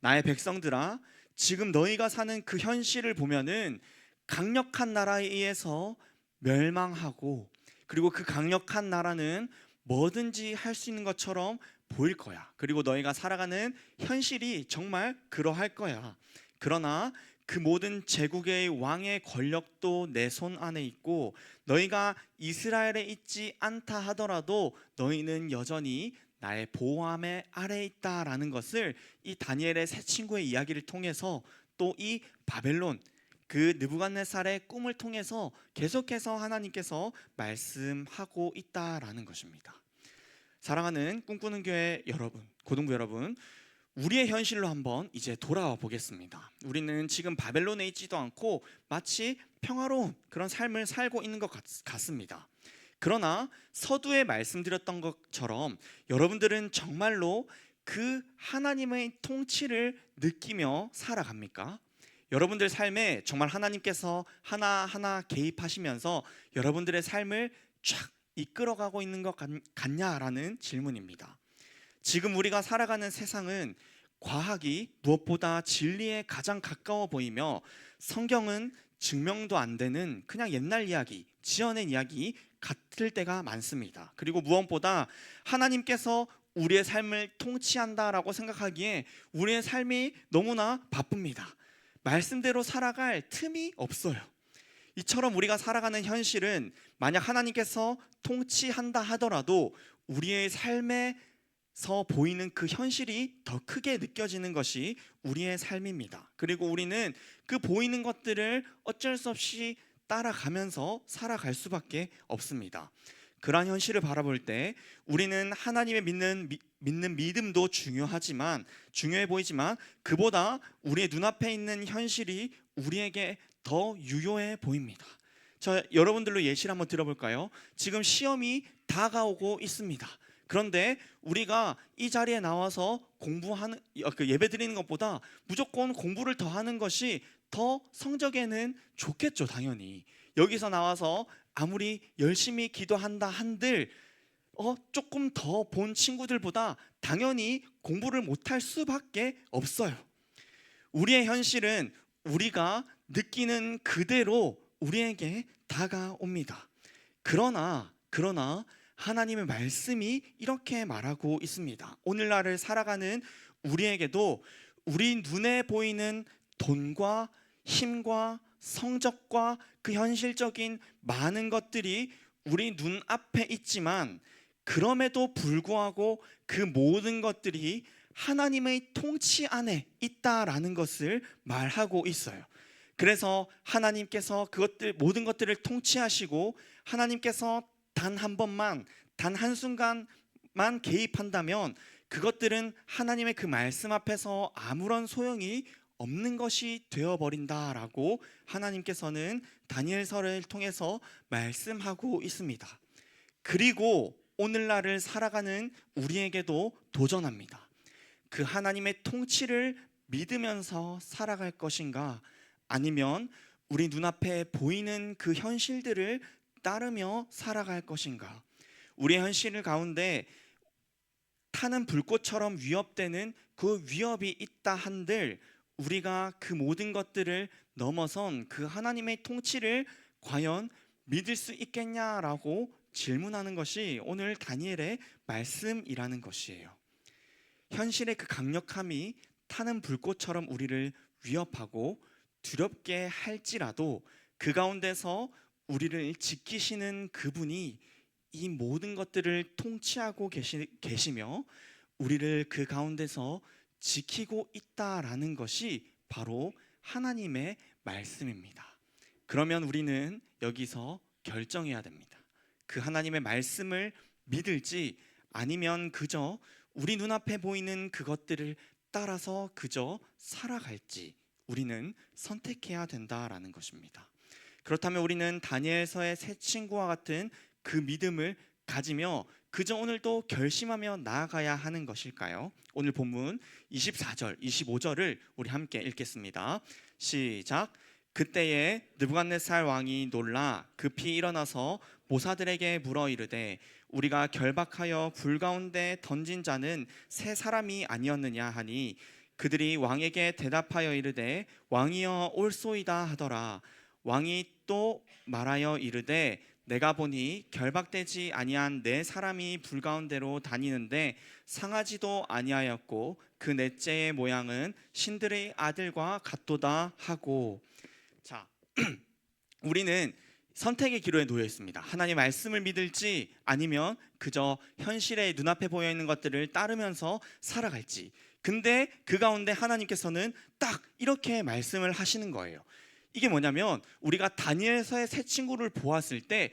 나의 백성들아, 지금 너희가 사는 그 현실을 보면은 강력한 나라에 의해서 멸망하고, 그리고 그 강력한 나라는 뭐든지 할 수 있는 것처럼 보일 거야. 그리고 너희가 살아가는 현실이 정말 그러할 거야. 그러나 그 모든 제국의 왕의 권력도 내 손 안에 있고, 너희가 이스라엘에 있지 않다 하더라도 너희는 여전히 나의 보호함 아래에 있다라는 것을 이 다니엘의 세 친구의 이야기를 통해서, 또 이 바벨론 그 느부갓네살의 꿈을 통해서 계속해서 하나님께서 말씀하고 있다라는 것입니다. 사랑하는 꿈꾸는 교회 여러분, 고등부 여러분, 우리의 현실로 한번 이제 돌아와 보겠습니다. 우리는 지금 바벨론에 있지도 않고 마치 평화로운 그런 삶을 살고 있는 것 같습니다. 그러나 서두에 말씀드렸던 것처럼 여러분들은 정말로 그 하나님의 통치를 느끼며 살아갑니까? 여러분들 삶에 정말 하나님께서 하나하나 개입하시면서 여러분들의 삶을 쫙 이끌어가고 있는 것 같냐라는 질문입니다. 지금 우리가 살아가는 세상은 과학이 무엇보다 진리에 가장 가까워 보이며, 성경은 증명도 안 되는 그냥 옛날 이야기, 지어낸 이야기 같을 때가 많습니다. 그리고 무엇보다 하나님께서 우리의 삶을 통치한다라고 생각하기에 우리의 삶이 너무나 바쁩니다. 말씀대로 살아갈 틈이 없어요. 이처럼 우리가 살아가는 현실은 만약 하나님께서 통치한다 하더라도 우리의 삶에서 보이는 그 현실이 더 크게 느껴지는 것이 우리의 삶입니다. 그리고 우리는 그 보이는 것들을 어쩔 수 없이 따라가면서 살아갈 수밖에 없습니다. 그러한 현실을 바라볼 때 우리는 하나님의 믿는 믿음도 중요해 보이지만 그보다 우리의 눈앞에 있는 현실이 우리에게 더 유효해 보입니다. 여러분들로 예시를 한번 들어볼까요? 지금 시험이 다가오고 있습니다. 그런데 우리가 이 자리에 나와서 공부하는 예배 드리는 것보다 무조건 공부를 더 하는 것이 더 성적에는 좋겠죠. 당연히 여기서 나와서 아무리 열심히 기도한다 한들 조금 더 본 친구들보다 당연히 공부를 못할 수밖에 없어요. 우리의 현실은 우리가 느끼는 그대로 우리에게 다가옵니다. 그러나 하나님의 말씀이 이렇게 말하고 있습니다. 오늘날을 살아가는 우리에게도 우리 눈에 보이는 돈과 힘과 성적과 그 현실적인 많은 것들이 우리 눈앞에 있지만, 그럼에도 불구하고 그 모든 것들이 하나님의 통치 안에 있다라는 것을 말하고 있어요. 그래서 하나님께서 모든 것들을 통치하시고 하나님께서 단 한 번만, 단 한순간만 개입한다면 그것들은 하나님의 그 말씀 앞에서 아무런 소용이 없는 것이 되어버린다라고 하나님께서는 다니엘서를 통해서 말씀하고 있습니다. 그리고 오늘날을 살아가는 우리에게도 도전합니다. 그 하나님의 통치를 믿으면서 살아갈 것인가, 아니면 우리 눈앞에 보이는 그 현실들을 따르며 살아갈 것인가. 우리의 현실 가운데 타는 불꽃처럼 위협되는 그 위협이 있다 한들 우리가 그 모든 것들을 넘어선 그 하나님의 통치를 과연 믿을 수 있겠냐라고 질문하는 것이 오늘 다니엘의 말씀이라는 것이에요. 현실의 그 강력함이 타는 불꽃처럼 우리를 위협하고 두렵게 할지라도 그 가운데서 우리를 지키시는 그분이 이 모든 것들을 통치하고 계시며 우리를 그 가운데서 지키고 있다라는 것이 바로 하나님의 말씀입니다. 그러면 우리는 여기서 결정해야 됩니다. 그 하나님의 말씀을 믿을지 아니면 그저 우리 눈앞에 보이는 그것들을 따라서 그저 살아갈지 우리는 선택해야 된다라는 것입니다. 그렇다면 우리는 다니엘서의 세 친구와 같은 그 믿음을 가지며 그저 오늘도 결심하며 나아가야 하는 것일까요? 오늘 본문 24절, 25절을 우리 함께 읽겠습니다. 시작. 그때에 느부갓네살 왕이 놀라 급히 일어나서 모사들에게 물어 이르되 우리가 결박하여 불 가운데 던진 자는 세 사람이 아니었느냐 하니 그들이 왕에게 대답하여 이르되 왕이여 옳소이다 하더라. 왕이 또 말하여 이르되 내가 보니 결박되지 아니한 네 사람이 불 가운데로 다니는데 상하지도 아니하였고 그 넷째의 모양은 신들의 아들과 같도다 하고. 자, 우리는 선택의 기로에 놓여 있습니다. 하나님 말씀을 믿을지 아니면 그저 현실의 눈앞에 보여 있는 것들을 따르면서 살아갈지. 근데 그 가운데 하나님께서는 딱 이렇게 말씀을 하시는 거예요. 이게 뭐냐면 우리가 다니엘서의 세 친구를 보았을 때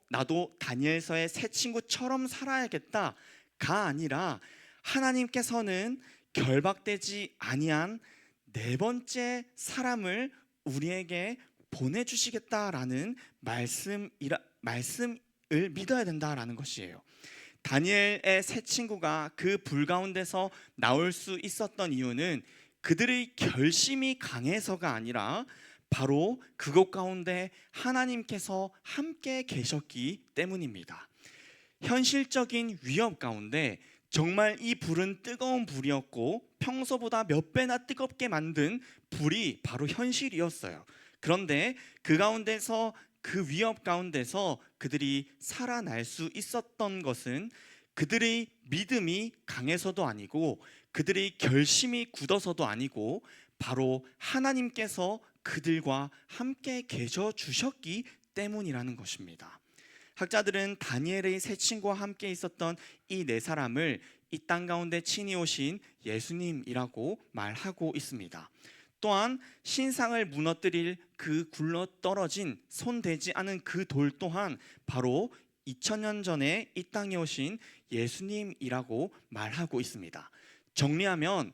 나도 다니엘서의 세 친구처럼 살아야겠다가 아니라 하나님께서는 결박되지 아니한 네 번째 사람을 우리에게 보내주시겠다라는 말씀을 믿어야 된다라는 것이에요. 다니엘의 세 친구가 그 불 가운데서 나올 수 있었던 이유는 그들의 결심이 강해서가 아니라 바로 그곳 가운데 하나님께서 함께 계셨기 때문입니다. 현실적인 위협 가운데 정말 이 불은 뜨거운 불이었고 평소보다 몇 배나 뜨겁게 만든 불이 바로 현실이었어요. 그런데 그 가운데서 그 위협 가운데서 그들이 살아날 수 있었던 것은 그들의 믿음이 강해서도 아니고 그들의 결심이 굳어서도 아니고 바로 하나님께서 그들과 함께 계셔 주셨기 때문이라는 것입니다. 학자들은 다니엘의 세 친구와 함께 있었던 이 네 사람을 이 땅 가운데 친히 오신 예수님이라고 말하고 있습니다. 또한 신상을 무너뜨릴 그 굴러떨어진 손대지 않은 그 돌 또한 바로 2000년 전에 이 땅에 오신 예수님이라고 말하고 있습니다. 정리하면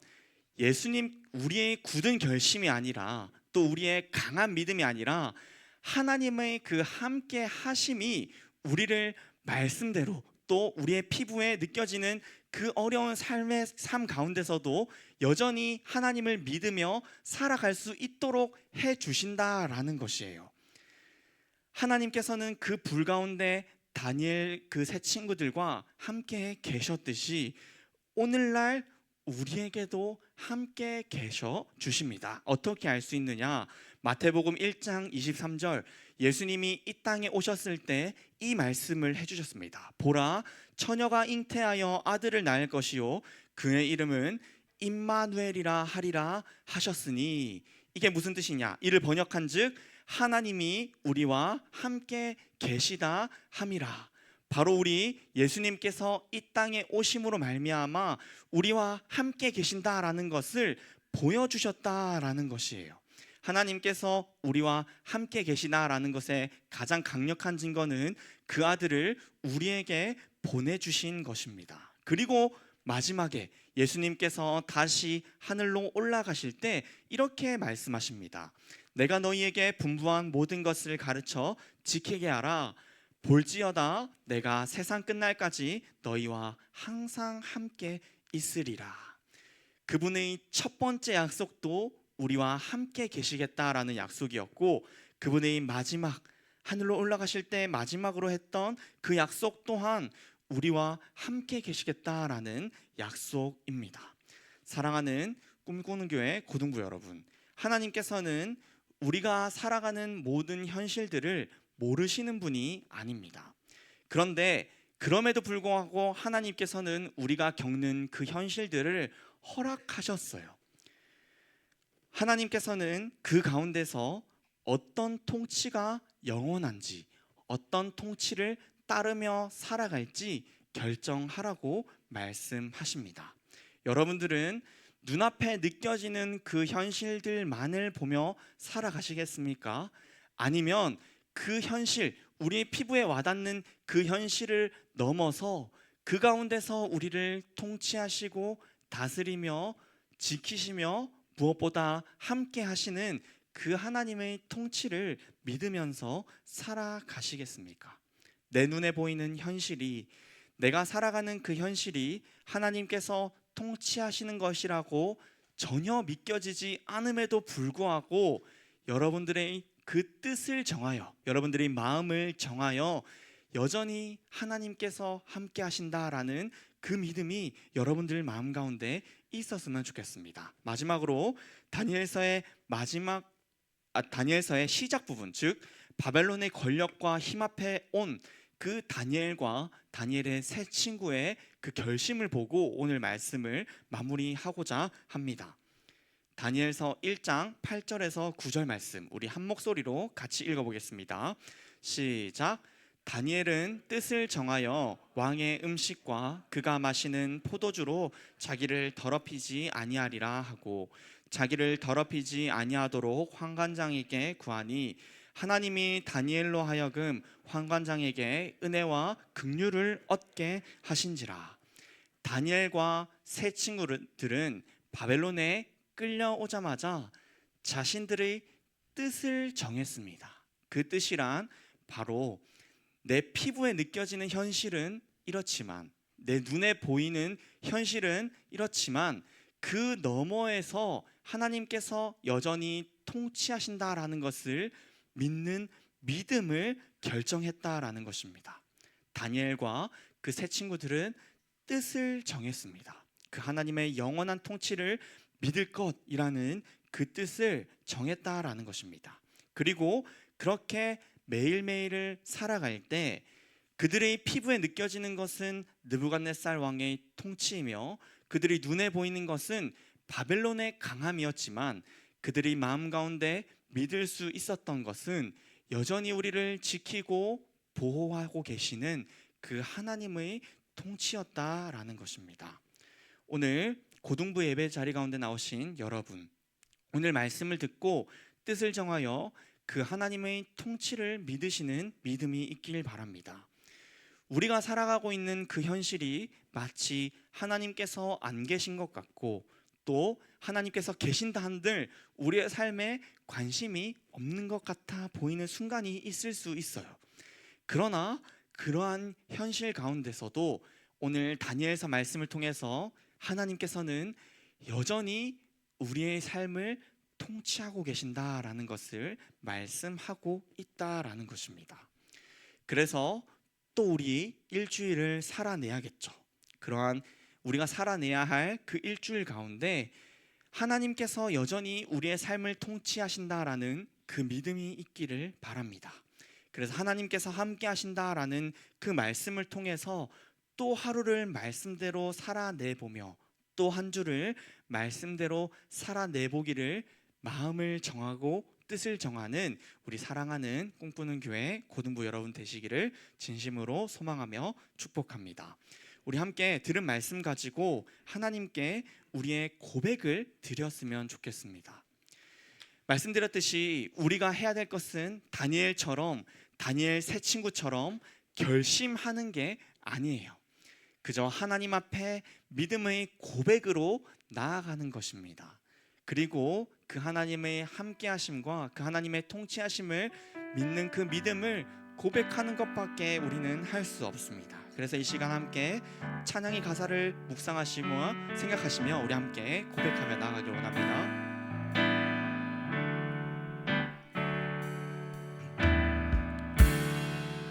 예수님, 우리의 굳은 결심이 아니라 또 우리의 강한 믿음이 아니라 하나님의 그 함께 하심이 우리를 말씀대로 또 우리의 피부에 느껴지는 그 어려운 삶 가운데서도 여전히 하나님을 믿으며 살아갈 수 있도록 해 주신다라는 것이에요. 하나님께서는 그 불 가운데 다니엘 그 세 친구들과 함께 계셨듯이 오늘날 우리에게도 함께 계셔 주십니다. 어떻게 알 수 있느냐? 마태복음 1장 23절 예수님이 이 땅에 오셨을 때 이 말씀을 해주셨습니다. 보라, 처녀가 잉태하여 아들을 낳을 것이요 그의 이름은 임마누엘이라 하리라 하셨으니, 이게 무슨 뜻이냐? 이를 번역한즉 하나님이 우리와 함께 계시다 함이라. 바로 우리 예수님께서 이 땅에 오심으로 말미암아 우리와 함께 계신다라는 것을 보여주셨다라는 것이에요. 하나님께서 우리와 함께 계시다라는 것의 가장 강력한 증거는 그 아들을 우리에게 보내주신 것입니다. 그리고 마지막에 예수님께서 다시 하늘로 올라가실 때 이렇게 말씀하십니다. 내가 너희에게 분부한 모든 것을 가르쳐 지키게 하라. 볼지어다 내가 세상 끝날까지 너희와 항상 함께 있으리라. 그분의 첫 번째 약속도 우리와 함께 계시겠다라는 약속이었고, 그분의 마지막 하늘로 올라가실 때 마지막으로 했던 그 약속 또한 우리와 함께 계시겠다라는 약속입니다. 사랑하는 꿈꾸는 교회 고등부 여러분, 하나님께서는 우리가 살아가는 모든 현실들을 모르시는 분이 아닙니다. 그런데 그럼에도 불구하고 하나님께서는 우리가 겪는 그 현실들을 허락하셨어요. 하나님께서는 그 가운데서 어떤 통치가 영원한지, 어떤 통치를 따르며 살아갈지 결정하라고 말씀하십니다. 여러분들은 눈앞에 느껴지는 그 현실들만을 보며 살아가시겠습니까? 아니면 그 현실, 우리의 피부에 와닿는 그 현실을 넘어서 그 가운데서 우리를 통치하시고 다스리며 지키시며 무엇보다 함께 하시는 그 하나님의 통치를 믿으면서 살아가시겠습니까? 내 눈에 보이는 현실이, 내가 살아가는 그 현실이 하나님께서 통치하시는 것이라고 전혀 믿겨지지 않음에도 불구하고 여러분들의 그 뜻을 정하여, 여러분들의 마음을 정하여 여전히 하나님께서 함께 하신다라는 그 믿음이 여러분들 마음 가운데 있었으면 좋겠습니다. 마지막으로 다니엘서의 시작 부분, 즉 바벨론의 권력과 힘 앞에 온 그 다니엘과 다니엘의 세 친구의 그 결심을 보고 오늘 말씀을 마무리하고자 합니다. 다니엘서 1장 8절에서 9절 말씀, 우리 한 목소리로 같이 읽어보겠습니다. 시작. 다니엘은 뜻을 정하여 왕의 음식과 그가 마시는 포도주로 자기를 더럽히지 아니하리라 하고 자기를 더럽히지 아니하도록 환관장에게 구하니 하나님이 다니엘로 하여금 환관장에게 은혜와 긍휼을 얻게 하신지라. 다니엘과 세 친구들은 바벨론에 끌려오자마자 자신들의 뜻을 정했습니다. 그 뜻이란 바로 내 피부에 느껴지는 현실은 이렇지만, 내 눈에 보이는 현실은 이렇지만 그 너머에서 하나님께서 여전히 통치하신다라는 것을 믿는 믿음을 결정했다라는 것입니다. 다니엘과 그 세 친구들은 뜻을 정했습니다. 그 하나님의 영원한 통치를 믿을 것이라는 그 뜻을 정했다라는 것입니다. 그리고 그렇게 매일매일을 살아갈 때 그들의 피부에 느껴지는 것은 느부갓네살 왕의 통치이며 그들의 눈에 보이는 것은 바벨론의 강함이었지만 그들의 마음 가운데 믿을 수 있었던 것은 여전히 우리를 지키고 보호하고 계시는 그 하나님의 통치였다라는 것입니다. 오늘 고등부 예배 자리 가운데 나오신 여러분, 오늘 말씀을 듣고 뜻을 정하여 그 하나님의 통치를 믿으시는 믿음이 있길 바랍니다. 우리가 살아가고 있는 그 현실이 마치 하나님께서 안 계신 것 같고 또 하나님께서 계신다 한들 우리의 삶에 관심이 없는 것 같아 보이는 순간이 있을 수 있어요. 그러나 그러한 현실 가운데서도 오늘 다니엘서 말씀을 통해서 하나님께서는 여전히 우리의 삶을 통치하고 계신다라는 것을 말씀하고 있다라는 것입니다. 그래서 또 우리 일주일을 살아내야겠죠. 그러한 우리가 살아내야 할 그 일주일 가운데 하나님께서 여전히 우리의 삶을 통치하신다라는 그 믿음이 있기를 바랍니다. 그래서 하나님께서 함께 하신다라는 그 말씀을 통해서 또 하루를 말씀대로 살아내보며 또 한 주를 말씀대로 살아내보기를 마음을 정하고 뜻을 정하는 우리 사랑하는 꿈꾸는 교회 고등부 여러분 되시기를 진심으로 소망하며 축복합니다. 우리 함께 들은 말씀 가지고 하나님께 우리의 고백을 드렸으면 좋겠습니다. 말씀드렸듯이 우리가 해야 될 것은 다니엘처럼, 다니엘 세 친구처럼 결심하는 게 아니에요. 그저 하나님 앞에 믿음의 고백으로 나아가는 것입니다. 그리고 그 하나님의 함께하심과 그 하나님의 통치하심을 믿는 그 믿음을 고백하는 것밖에 우리는 할 수 없습니다. 그래서 이 시간 함께 찬양의 가사를 묵상하시고 생각하시며 우리 함께 고백하며 나아가길 원합니다.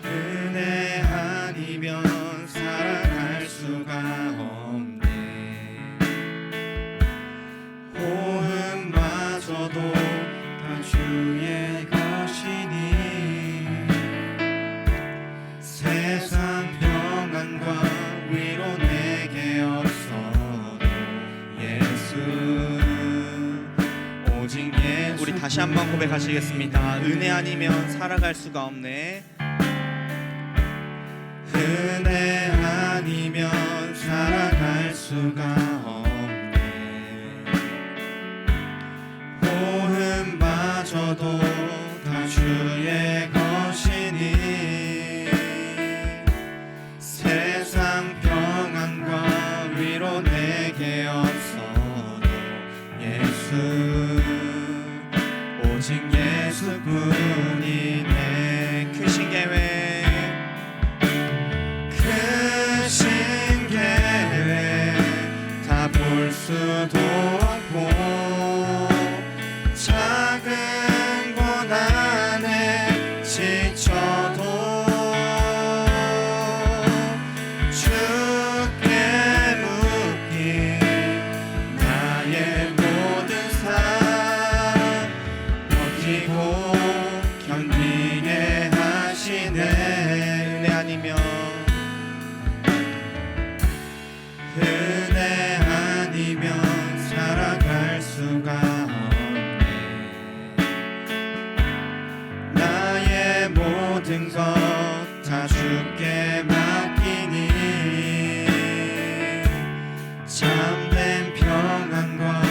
은혜 아니면 살아갈 수가 없네. 호흡마저도 다 주의 것이니 세상 평안과 위로 내게 없어도 예수 오직 예수. 우리 다시 한번 고백하시겠습니다. 은혜 아니면 살아갈 수가 없네. 은혜 아니면 살아갈 수가 없네. 수도 없고 작은 고난에 지쳐도 주께 묻기 나의 모든 삶 버티고 견디게 하시네. 은혜 아니면 은혜 아니면 살아갈 수가 없네. 나의 모든 것 다 주께 맡기니 참된 평안과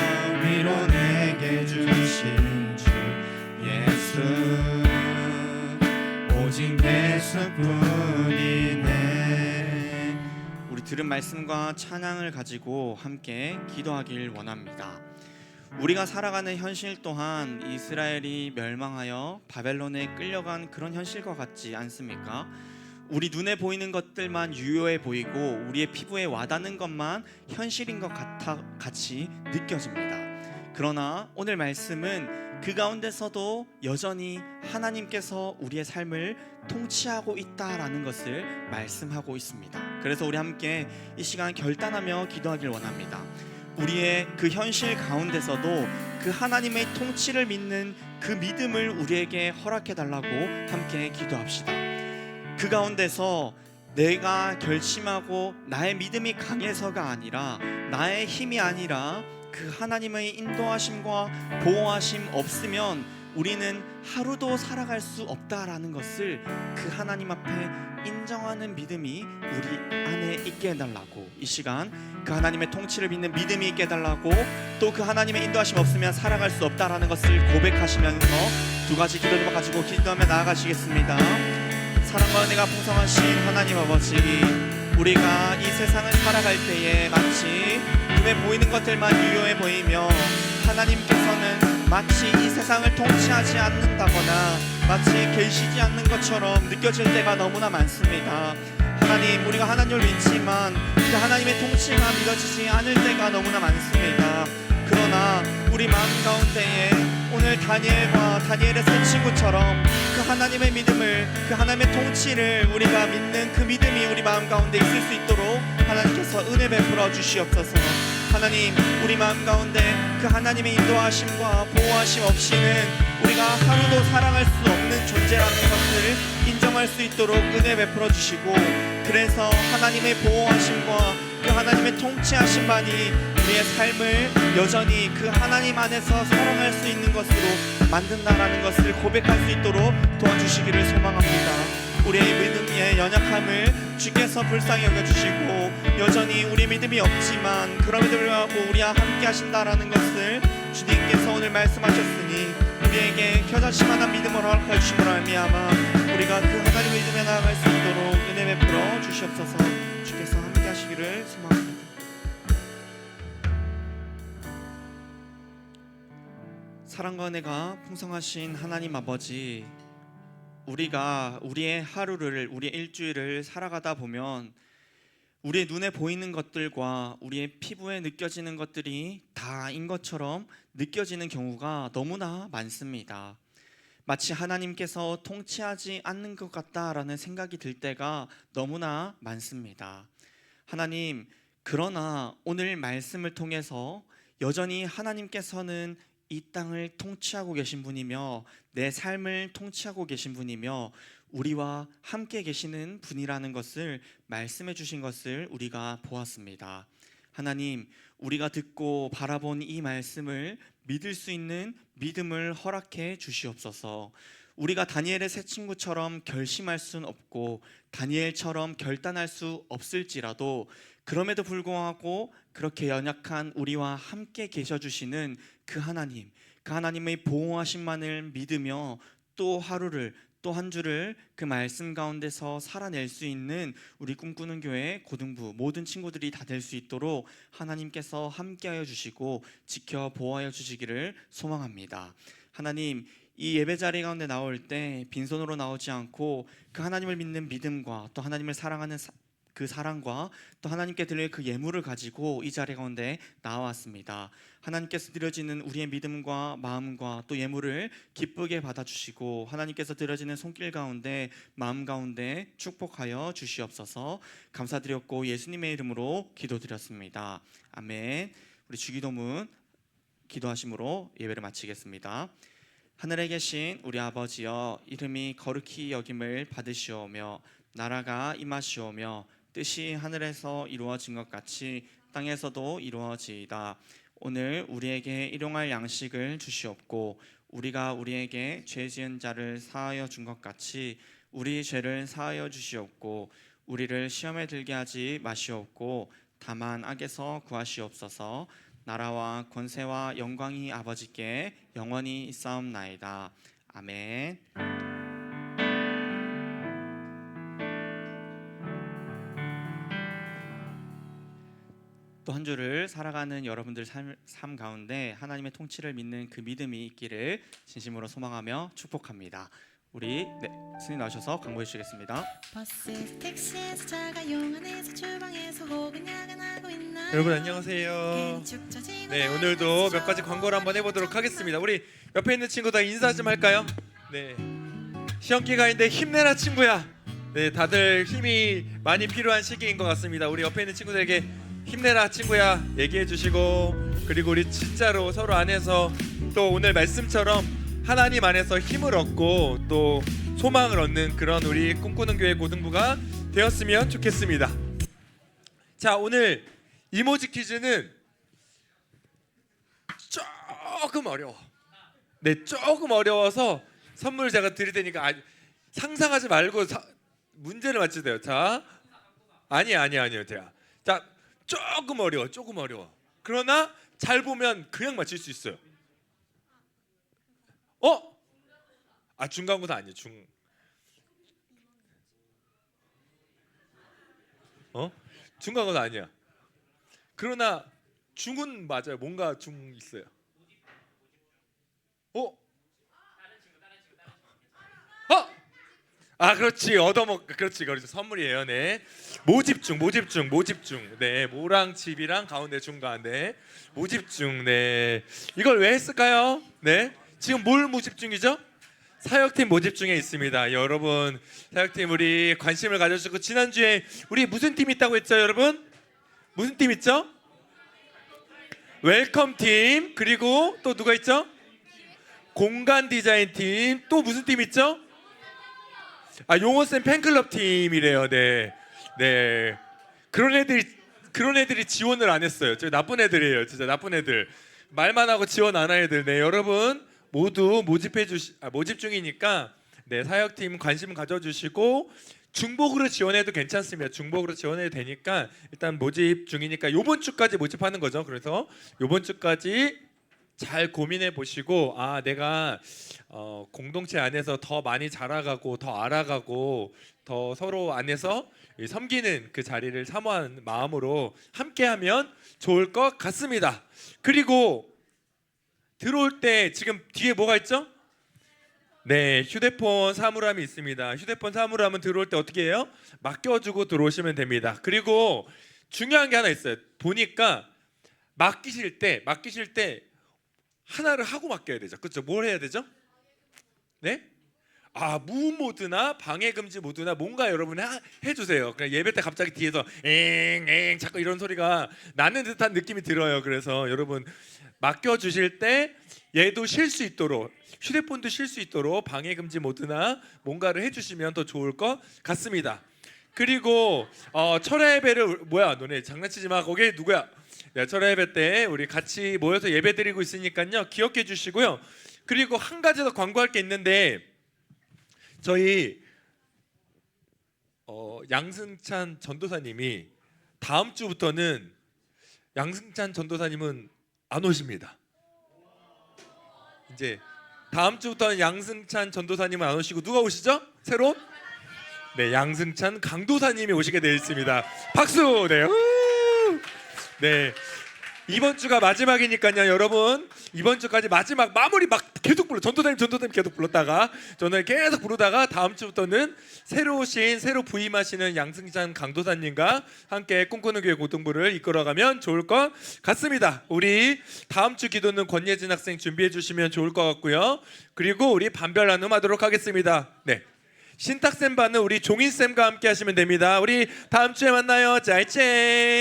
위로 내게 주신 주 예수 오직 예수뿐이네. 우리 들은 말씀과 찬양을 가지고 함께 기도하길 원합니다. 우리가 살아가는 현실 또한 이스라엘이 멸망하여 바벨론에 끌려간 그런 현실과 같지 않습니까? 우리 눈에 보이는 것들만 유효해 보이고 우리의 피부에 와닿는 것만 현실인 것 같이 느껴집니다. 그러나 오늘 말씀은 그 가운데서도 여전히 하나님께서 우리의 삶을 통치하고 있다라는 것을 말씀하고 있습니다. 그래서 우리 함께 이 시간 결단하며 기도하길 원합니다. 우리의 그 현실 가운데서도 그 하나님의 통치를 믿는 그 믿음을 우리에게 허락해 달라고 함께 기도합시다. 그 가운데서 내가 결심하고 나의 믿음이 강해서가 아니라 나의 힘이 아니라 그 하나님의 인도하심과 보호하심 없으면 우리는 하루도 살아갈 수 없다라는 것을 그 하나님 앞에 인정하는 믿음이 우리 안에 있게 해달라고, 이 시간 그 하나님의 통치를 믿는 믿음이 있게 해달라고, 또 그 하나님의 인도하심 없으면 살아갈 수 없다라는 것을 고백하시면서 두 가지 기도 제목 가지고 기도하며 나아가시겠습니다. 사랑과 은혜가 풍성하신 하나님 아버지, 우리가 이 세상을 살아갈 때에 마치 눈에 보이는 것들만 유효해 보이며 하나님께서는 마치 이 세상을 통치하지 않는다거나 마치 계시지 않는 것처럼 느껴질 때가 너무나 많습니다. 하나님, 우리가 하나님을 믿지만 그 하나님의 통치가 믿어지지 않을 때가 너무나 많습니다. 그러나 우리 마음 가운데에 오늘 다니엘의 세 친구처럼 그 하나님의 믿음을, 그 하나님의 통치를 우리가 믿는 그 믿음이 우리 마음 가운데 있을 수 있도록 하나님께서 은혜 베풀어 주시옵소서. 하나님, 우리 마음 가운데 그 하나님의 인도하심과 보호하심 없이는 우리가 하루도 살아갈 수 없는 존재라는 것을 인정할 수 있도록 은혜 베풀어 주시고, 그래서 하나님의 보호하심과 그 하나님의 통치하심만이 우리의 삶을 여전히 그 하나님 안에서 살아갈 수 있는 것으로 만든다라는 것을 고백할 수 있도록 도와주시기를 소망합니다. 우리의 믿음의 연약함을 주께서 불쌍히 여겨주시고, 여전히 우리 믿음이 없지만 그럼에도 불구하고 우리와 함께 하신다라는 것을 주님께서 오늘 말씀하셨으니 우리에게 겨자씨만한 믿음을 허락해 주심으로 말미암아 우리가 그 하나님의 믿음에 나아갈 수 있도록 은혜 베풀어 주시옵소서. 주께서 함께 하시기를 소망합니다. 사랑과 은혜가 풍성하신 하나님 아버지, 우리가 우리의 하루를, 우리의 일주일을 살아가다 보면 우리의 눈에 보이는 것들과 우리의 피부에 느껴지는 것들이 다인 것처럼 느껴지는 경우가 너무나 많습니다. 마치 하나님께서 통치하지 않는 것 같다라는 생각이 들 때가 너무나 많습니다. 하나님, 그러나 오늘 말씀을 통해서 여전히 하나님께서는 이 땅을 통치하고 계신 분이며 내 삶을 통치하고 계신 분이며 우리와 함께 계시는 분이라는 것을 말씀해 주신 것을 우리가 보았습니다. 하나님, 우리가 듣고 바라본 이 말씀을 믿을 수 있는 믿음을 허락해 주시옵소서. 우리가 다니엘의 세 친구처럼 결심할 수는 없고 다니엘처럼 결단할 수 없을지라도 그럼에도 불구하고 그렇게 연약한 우리와 함께 계셔 주시는 그 하나님, 그 하나님의 보호하심만을 믿으며 또 하루를, 또 한 주를 그 말씀 가운데서 살아낼 수 있는 우리 꿈꾸는 교회 고등부 모든 친구들이 다 될 수 있도록 하나님께서 함께하여 주시고 지켜 보호하여 주시기를 소망합니다. 하나님, 이 예배 자리 가운데 나올 때 빈손으로 나오지 않고 그 하나님을 믿는 믿음과 또 하나님을 사랑하는 그 사랑과 또 하나님께 드릴 그 예물을 가지고 이 자리 가운데 나왔습니다. 하나님께서 드려지는 우리의 믿음과 마음과 또 예물을 기쁘게 받아주시고 하나님께서 드려지는 손길 가운데 마음 가운데 축복하여 주시옵소서. 감사드렸고 예수님의 이름으로 기도드렸습니다. 아멘. 우리 주기도문 기도하심으로 예배를 마치겠습니다. 하늘에 계신 우리 아버지여, 이름이 거룩히 여김을 받으시오며 나라가 임하시오며 뜻이 하늘에서 이루어진 것 같이 땅에서도 이루어지이다. 오늘 우리에게 일용할 양식을 주시옵고 우리가 우리에게 죄 지은 자를 사하여 준 것 같이 우리 죄를 사하여 주시옵고 우리를 시험에 들게 하지 마시옵고 다만 악에서 구하시옵소서. 나라와 권세와 영광이 아버지께 영원히 있사옵나이다. 아멘. 또 한 주를 살아가는 여러분들 삶 가운데 하나님의 통치를 믿는 그 믿음이 있기를 진심으로 소망하며 축복합니다. 우리 스님 나오셔서 강구해 주시겠습니다. 버스, 택시에서 자가 용안에서 주방에서 혹은 야근하고 있나. 여러분 안녕하세요. 네, 오늘도 몇 가지 광고를 한번 해보도록 하겠습니다. 우리 옆에 있는 친구들 인사 좀 할까요? 네, 시험 기간인데 힘내라 친구야. 네, 다들 힘이 많이 필요한 시기인 것 같습니다. 우리 옆에 있는 친구들에게 힘내라 친구야 얘기해 주시고, 그리고 우리 진짜로 서로 안에서 또 오늘 말씀처럼 하나님 안에서 힘을 얻고 또 소망을 얻는 그런 우리 꿈꾸는 교회 고등부가 되었으면 좋겠습니다. 자, 오늘 이모지 퀴즈는 조금 어려워. 네, 조금 어려워서 선물 제가 드릴 테니까 상상하지 말고 문제를 맞추세요. 자, 아니요, 제가. 자, 조금 어려워. 그러나 잘 보면 그냥 맞힐 수 있어요. 중간고사 아니에요. 중간고사 아니야. 그러나 중은 맞아요. 뭔가 중 있어요. 그렇지. 그렇지. 선물이에요. 네. 모집중. 네. 모랑 집이랑 가운데 중간. 네. 모집중. 네. 이걸 왜 했을까요? 네. 지금 뭘 모집 중이죠? 사역팀 모집 중에 있습니다. 여러분, 사역팀 우리 관심을 가져주시고, 지난주에 우리 무슨 팀 있다고 했죠, 여러분? 무슨 팀 있죠? 웰컴 팀. 그리고 또 누가 있죠? 공간 디자인 팀. 또 무슨 팀 있죠? 용호쌤 팬클럽 팀이래요. 네. 그런 애들이 지원을 안 했어요. 저 나쁜 애들이에요. 진짜 나쁜 애들. 말만 하고 지원 안 한 애들. 네, 여러분 모두 모집 중이니까 네, 사역팀 관심 가져주시고 중복으로 지원해도 괜찮습니다. 중복으로 지원해도 되니까 일단 모집 중이니까 이번 주까지 모집하는 거죠. 그래서 이번 주까지 잘 고민해 보시고, 내가 공동체 안에서 더 많이 자라가고 더 알아가고 더 서로 안에서 섬기는 그 자리를 사모하는 마음으로 함께하면 좋을 것 같습니다. 그리고 들어올 때 지금 뒤에 뭐가 있죠? 네, 휴대폰 사물함이 있습니다. 휴대폰 사물함은 들어올 때 어떻게 해요? 맡겨주고 들어오시면 됩니다. 그리고 중요한 게 하나 있어요. 보니까 맡기실 때 하나를 하고 맡겨야 되죠. 그렇죠? 뭘 해야 되죠? 네? 무모드나 방해금지 모드나 뭔가 여러분 해주세요. 그냥 예배 때 갑자기 뒤에서 엥 자꾸 이런 소리가 나는 듯한 느낌이 들어요. 그래서 여러분 맡겨주실 때 얘도 쉴 수 있도록, 휴대폰도 쉴 수 있도록 방해금지 모드나 뭔가를 해주시면 더 좋을 것 같습니다. 그리고 철야 예배를 너네 장난치지 마. 거기 누구야? 네, 철야 예배 때 우리 같이 모여서 예배 드리고 있으니까요. 기억해 주시고요. 그리고 한 가지 더 광고할 게 있는데, 저희 양승찬 전도사님이 다음 주부터는 양승찬 전도사님은 안 오십니다. 이제 다음 주부터는 양승찬 전도사님은 안 오시고 누가 오시죠? 새로? 네, 양승찬 강도사님이 오시게 되어 있습니다. 박수. 네. 네. 이번 주가 마지막이니까요, 여러분. 이번 주까지 마지막 마무리 막 계속 불러. 전도사님 계속 불렀다가 저는 계속 부르다가 다음 주부터는 새로 오신 새로 부임하시는 양승찬 강도사님과 함께 꿈꾸는 교회 고등부를 이끌어가면 좋을 것 같습니다. 우리 다음 주 기도는 권예진 학생 준비해 주시면 좋을 것 같고요. 그리고 우리 반별 나눔하도록 하겠습니다. 네. 신탁쌤 반은 우리 종인쌤과 함께 하시면 됩니다. 우리 다음 주에 만나요. 짜이째.